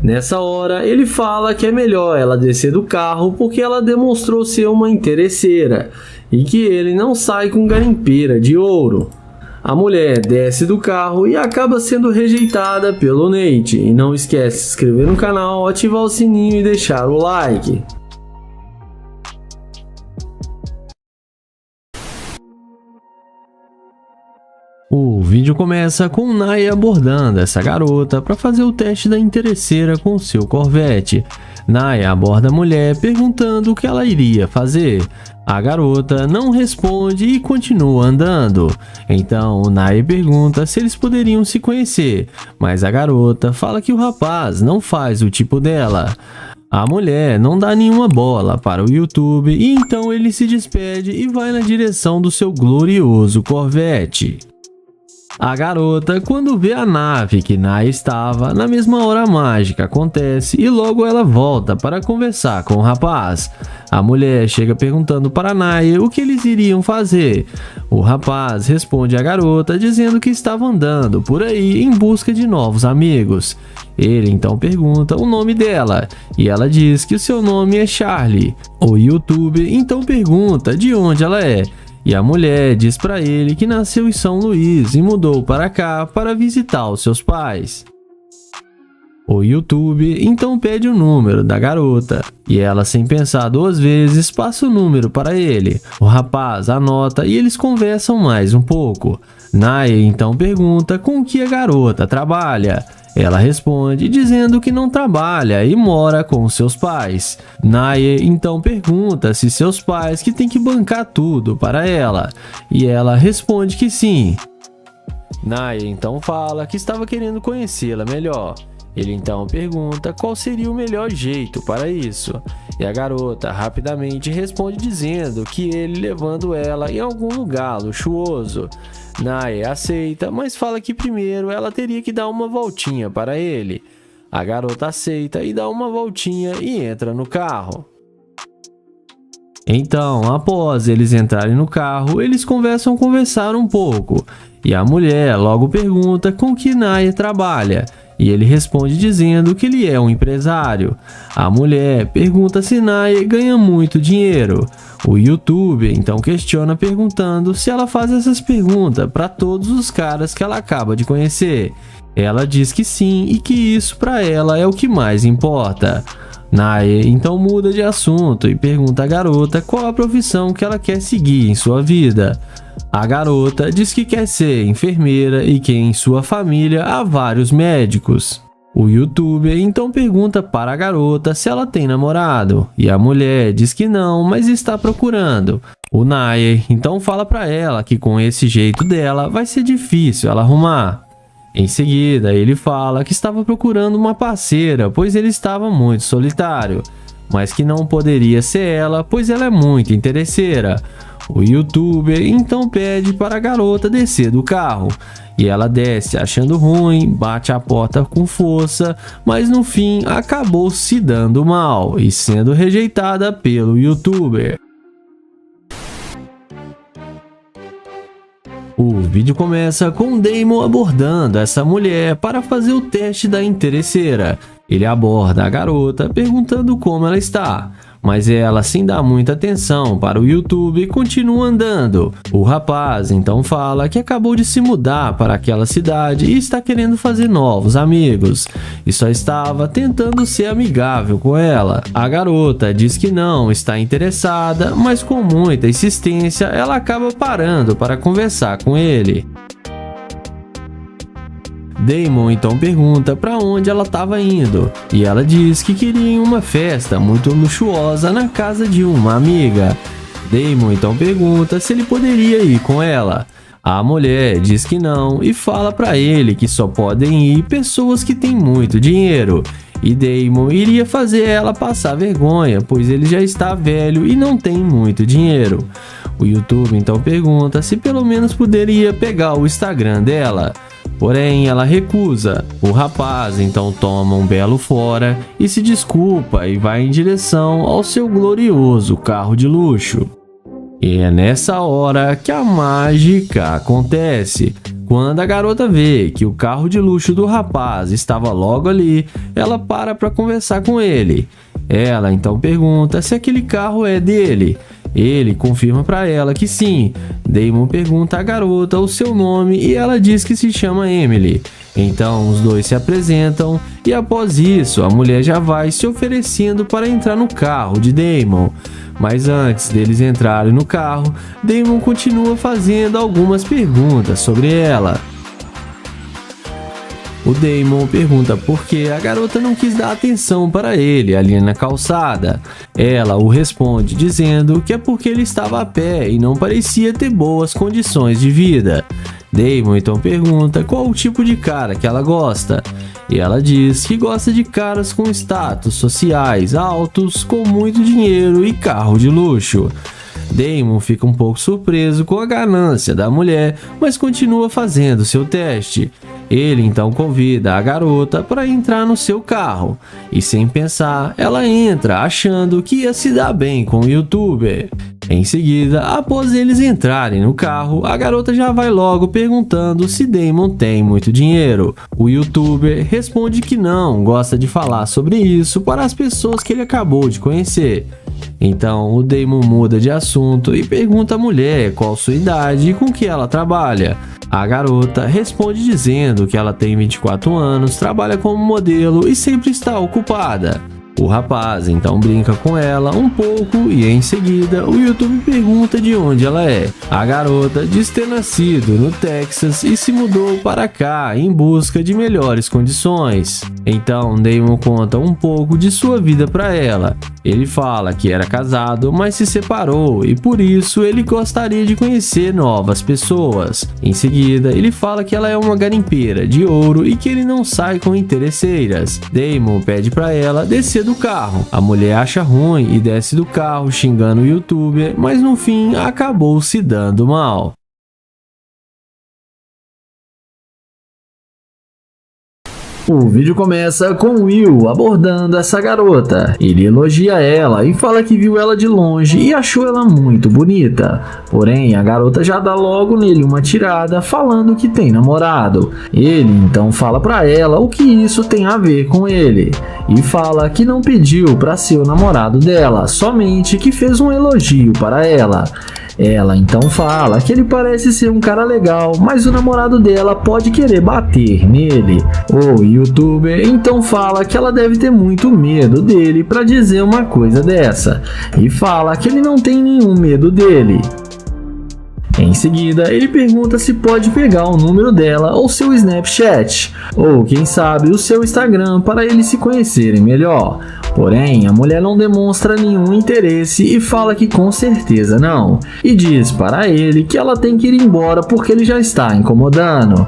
Nessa hora, ele fala que é melhor ela descer do carro porque ela demonstrou ser uma interesseira e que ele não sai com garimpeira de ouro. A mulher desce do carro e acaba sendo rejeitada pelo Nate. E não esquece de se inscrever no canal, ativar o sininho e deixar o like. O vídeo começa com Naya abordando essa garota para fazer o teste da interesseira com seu Corvette. Naya aborda a mulher perguntando o que ela iria fazer. A garota não responde e continua andando. Então Naya pergunta se eles poderiam se conhecer, mas a garota fala que o rapaz não faz o tipo dela. A mulher não dá nenhuma bola para o YouTube e então ele se despede e vai na direção do seu glorioso Corvette. A garota, quando vê a nave que Naya estava, na mesma hora mágica acontece e logo ela volta para conversar com o rapaz. A mulher chega perguntando para Naya o que eles iriam fazer. O rapaz responde à garota dizendo que estava andando por aí em busca de novos amigos. Ele então pergunta o nome dela e ela diz que o seu nome é Charlie. O YouTube então pergunta de onde ela é. E a mulher diz para ele que nasceu em São Luís e mudou para cá para visitar os seus pais. O YouTube então pede o número da garota e ela, sem pensar duas vezes, passa o número para ele. O rapaz anota e eles conversam mais um pouco. Naya então pergunta com que a garota trabalha. Ela responde dizendo que não trabalha e mora com seus pais. Naya então pergunta se seus pais que têm que bancar tudo para ela, e ela responde que sim. Naya então fala que estava querendo conhecê-la melhor. Ele então pergunta qual seria o melhor jeito para isso, e a garota rapidamente responde dizendo que ele levando ela em algum lugar luxuoso. Naya aceita, mas fala que primeiro ela teria que dar uma voltinha para ele. A garota aceita e dá uma voltinha e entra no carro. Então, após eles entrarem no carro, eles começam a conversar um pouco, e a mulher logo pergunta com que Naya trabalha. E ele responde dizendo que ele é um empresário. A mulher pergunta se Naya ganha muito dinheiro. O YouTube então questiona perguntando se ela faz essas perguntas para todos os caras que ela acaba de conhecer. Ela diz que sim e que isso para ela é o que mais importa. Naya então muda de assunto e pergunta à garota qual a profissão que ela quer seguir em sua vida. A garota diz que quer ser enfermeira e que em sua família há vários médicos. O YouTuber então pergunta para a garota se ela tem namorado, e a mulher diz que não, mas está procurando. O Naya então fala para ela que com esse jeito dela vai ser difícil ela arrumar. Em seguida, ele fala que estava procurando uma parceira, pois ele estava muito solitário, mas que não poderia ser ela, pois ela é muito interesseira. O YouTuber então pede para a garota descer do carro, e ela desce achando ruim, bate a porta com força, mas no fim acabou se dando mal e sendo rejeitada pelo YouTuber. O vídeo começa com Damon abordando essa mulher para fazer o teste da interesseira. Ele aborda a garota perguntando como ela está, mas ela, sem dar muita atenção para o YouTube, continua andando. O rapaz então fala que acabou de se mudar para aquela cidade e está querendo fazer novos amigos, e só estava tentando ser amigável com ela. A garota diz que não está interessada, mas com muita insistência ela acaba parando para conversar com ele. Damon então pergunta para onde ela estava indo, e ela diz que queria ir em uma festa muito luxuosa na casa de uma amiga. Damon então pergunta se ele poderia ir com ela. A mulher diz que não e fala para ele que só podem ir pessoas que têm muito dinheiro, e Damon iria fazer ela passar vergonha, pois ele já está velho e não tem muito dinheiro. O YouTube então pergunta se pelo menos poderia pegar o Instagram dela. Porém, ela recusa. O rapaz então toma um belo fora e se desculpa e vai em direção ao seu glorioso carro de luxo. E é nessa hora que a mágica acontece. quando a garota vê que o carro de luxo do rapaz estava logo ali, ela para conversar com ele. Ela então pergunta se aquele carro é dele. Ele confirma para ela que sim. Damon pergunta à garota o seu nome e ela diz que se chama Emily. Então os dois se apresentam e após isso a mulher já vai se oferecendo para entrar no carro de Damon. Mas antes deles entrarem no carro, Damon continua fazendo algumas perguntas sobre ela. O Damon pergunta por que a garota não quis dar atenção para ele ali na calçada. Ela o responde dizendo que é porque ele estava a pé e não parecia ter boas condições de vida. Damon então pergunta qual o tipo de cara que ela gosta. E ela diz que gosta de caras com status sociais altos, com muito dinheiro e carro de luxo. Damon fica um pouco surpreso com a ganância da mulher, mas continua fazendo seu teste. Ele então convida a garota para entrar no seu carro, e sem pensar, ela entra achando que ia se dar bem com o youtuber. Em seguida, após eles entrarem no carro, a garota já vai logo perguntando se Damon tem muito dinheiro. O youtuber responde que não gosta de falar sobre isso para as pessoas que ele acabou de conhecer. Então o Damon muda de assunto e pergunta à mulher qual sua idade e com que ela trabalha. A garota responde dizendo que ela tem 24 anos, trabalha como modelo e sempre está ocupada. O rapaz então brinca com ela um pouco e em seguida o YouTube pergunta de onde ela é. A garota diz ter nascido no Texas e se mudou para cá em busca de melhores condições. Então Damon conta um pouco de sua vida para ela. Ele fala que era casado, mas se separou e por isso ele gostaria de conhecer novas pessoas. Em seguida, ele fala que ela é uma garimpeira de ouro e que ele não sai com interesseiras. Damon pede para ela descer do carro. A mulher acha ruim e desce do carro xingando o youtuber, mas no fim acabou se dando mal. O vídeo começa com Will abordando essa garota. Ele elogia ela e fala que viu ela de longe e achou ela muito bonita. Porém, a garota já dá logo nele uma tirada falando que tem namorado. Ele então fala pra ela o que isso tem a ver com ele. E fala que não pediu pra ser o namorado dela, somente que fez um elogio para ela. Ela então fala que ele parece ser um cara legal, mas o namorado dela pode querer bater nele. O youtuber então fala que ela deve ter muito medo dele para dizer uma coisa dessa, e fala que ele não tem nenhum medo dele. Em seguida, ele pergunta se pode pegar o número dela ou seu Snapchat, ou quem sabe o seu Instagram para eles se conhecerem melhor. Porém, a mulher não demonstra nenhum interesse e fala que com certeza não, e diz para ele que ela tem que ir embora porque ele já está incomodando.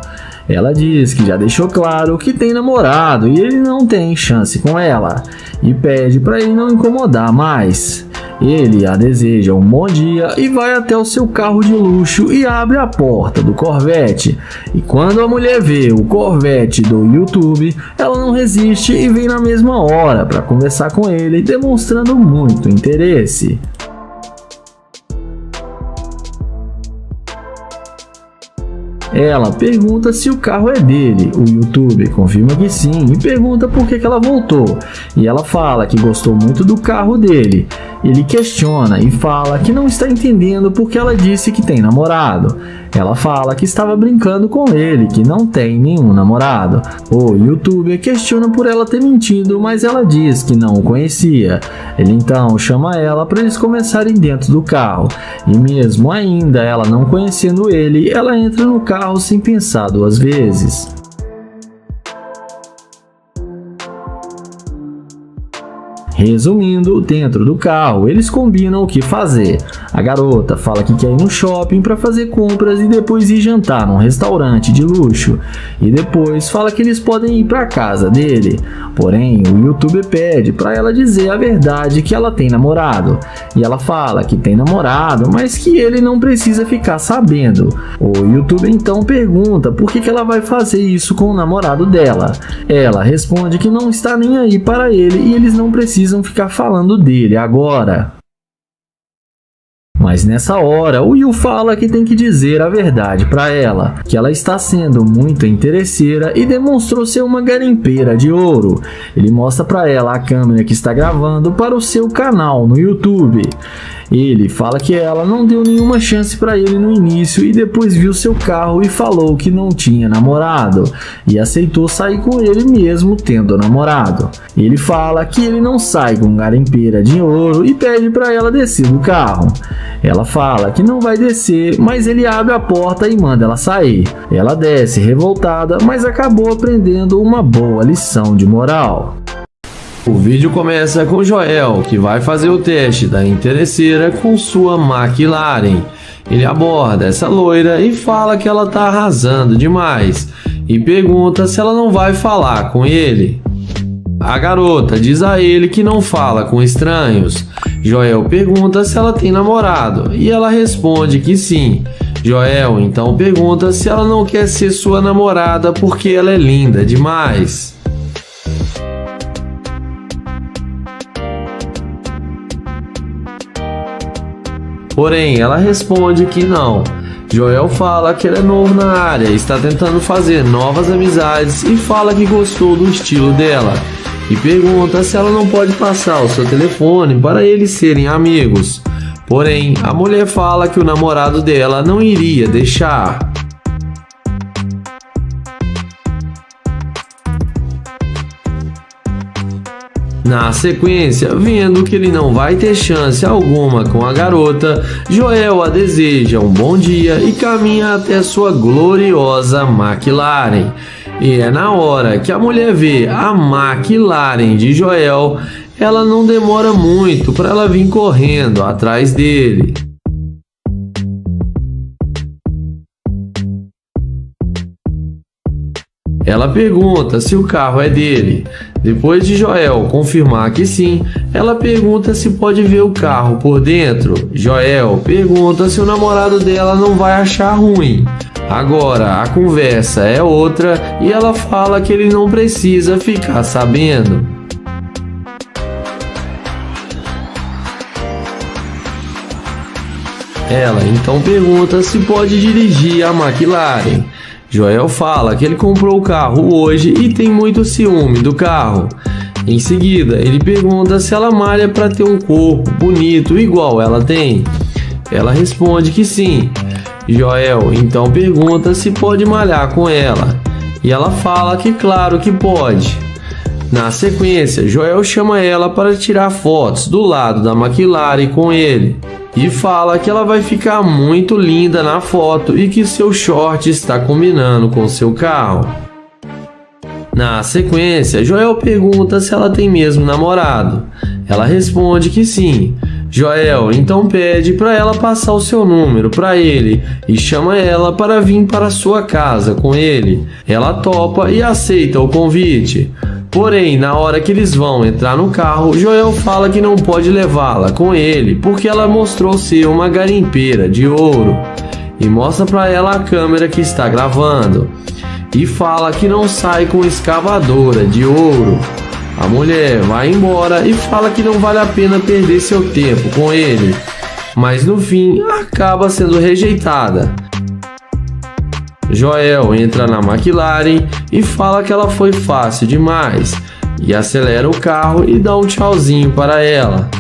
Ela diz que já deixou claro que tem namorado e ele não tem chance com ela, e pede para ele não incomodar mais. Ele a deseja um bom dia e vai até o seu carro de luxo e abre a porta do Corvette. E quando a mulher vê o Corvette do YouTube, ela não resiste e vem na mesma hora para conversar com ele, demonstrando muito interesse. Ela pergunta se o carro é dele, o YouTube confirma que sim e pergunta por que ela voltou, e ela fala que gostou muito do carro dele. Ele questiona e fala que não está entendendo porque ela disse que tem namorado. Ela fala que estava brincando com ele, que não tem nenhum namorado. O youtuber questiona por ela ter mentido, mas ela diz que não o conhecia. Ele então chama ela para eles começarem dentro do carro. E mesmo ainda ela não conhecendo ele, ela entra no carro sem pensar duas vezes. Resumindo, dentro do carro, eles combinam o que fazer. A garota fala que quer ir no shopping para fazer compras e depois ir jantar num restaurante de luxo. E depois fala que eles podem ir para casa dele. Porém, o youtuber pede para ela dizer a verdade que ela tem namorado. E ela fala que tem namorado, mas que ele não precisa ficar sabendo. O youtuber então pergunta por que ela vai fazer isso com o namorado dela. Ela responde que não está nem aí para ele e eles não precisam ficar falando dele agora. Mas nessa hora, o Will fala que tem que dizer a verdade para ela, que ela está sendo muito interesseira e demonstrou ser uma garimpeira de ouro. Ele mostra para ela a câmera que está gravando para o seu canal no YouTube. Ele fala que ela não deu nenhuma chance para ele no início e depois viu seu carro e falou que não tinha namorado e aceitou sair com ele mesmo tendo namorado. Ele fala que ele não sai com garimpeira de ouro e pede para ela descer do carro. Ela fala que não vai descer, mas ele abre a porta e manda ela sair. Ela desce revoltada, mas acabou aprendendo uma boa lição de moral. O vídeo começa com Joel, que vai fazer o teste da interesseira com sua McLaren. Ele aborda essa loira e fala que ela tá arrasando demais e pergunta se ela não vai falar com ele. A garota diz a ele que não fala com estranhos. Joel pergunta se ela tem namorado e ela responde que sim. Joel então pergunta se ela não quer ser sua namorada porque ela é linda demais. Porém, ela responde que não. Joel fala que ele é novo na área, está tentando fazer novas amizades e fala que gostou do estilo dela. E pergunta se ela não pode passar o seu telefone para eles serem amigos. Porém, a mulher fala que o namorado dela não iria deixar. Na sequência, vendo que ele não vai ter chance alguma com a garota, Joel a deseja um bom dia e caminha até sua gloriosa McLaren. E é na hora que a mulher vê a McLaren de Joel, ela não demora muito para ela vir correndo atrás dele. Ela pergunta se o carro é dele. Depois de Joel confirmar que sim, ela pergunta se pode ver o carro por dentro. Joel pergunta se o namorado dela não vai achar ruim. Agora a conversa é outra e ela fala que ele não precisa ficar sabendo. Ela então pergunta se pode dirigir a McLaren. Joel fala que ele comprou o carro hoje e tem muito ciúme do carro. Em seguida, ele pergunta se ela malha para ter um corpo bonito igual ela tem. Ela responde que sim. Joel então pergunta se pode malhar com ela. E ela fala que claro que pode. Na sequência, Joel chama ela para tirar fotos do lado da McLaren com ele. E fala que ela vai ficar muito linda na foto e que seu short está combinando com seu carro. Na sequência, Joel pergunta se ela tem mesmo namorado. Ela responde que sim. Joel então pede para ela passar o seu número para ele e chama ela para vir para sua casa com ele. Ela topa e aceita o convite. Porém, na hora que eles vão entrar no carro, Joel fala que não pode levá-la com ele porque ela mostrou ser uma garimpeira de ouro e mostra para ela a câmera que está gravando e fala que não sai com escavadora de ouro. A mulher vai embora e fala que não vale a pena perder seu tempo com ele, mas no fim acaba sendo rejeitada. Joel entra na McLaren e fala que ela foi fácil demais e acelera o carro e dá um tchauzinho para ela.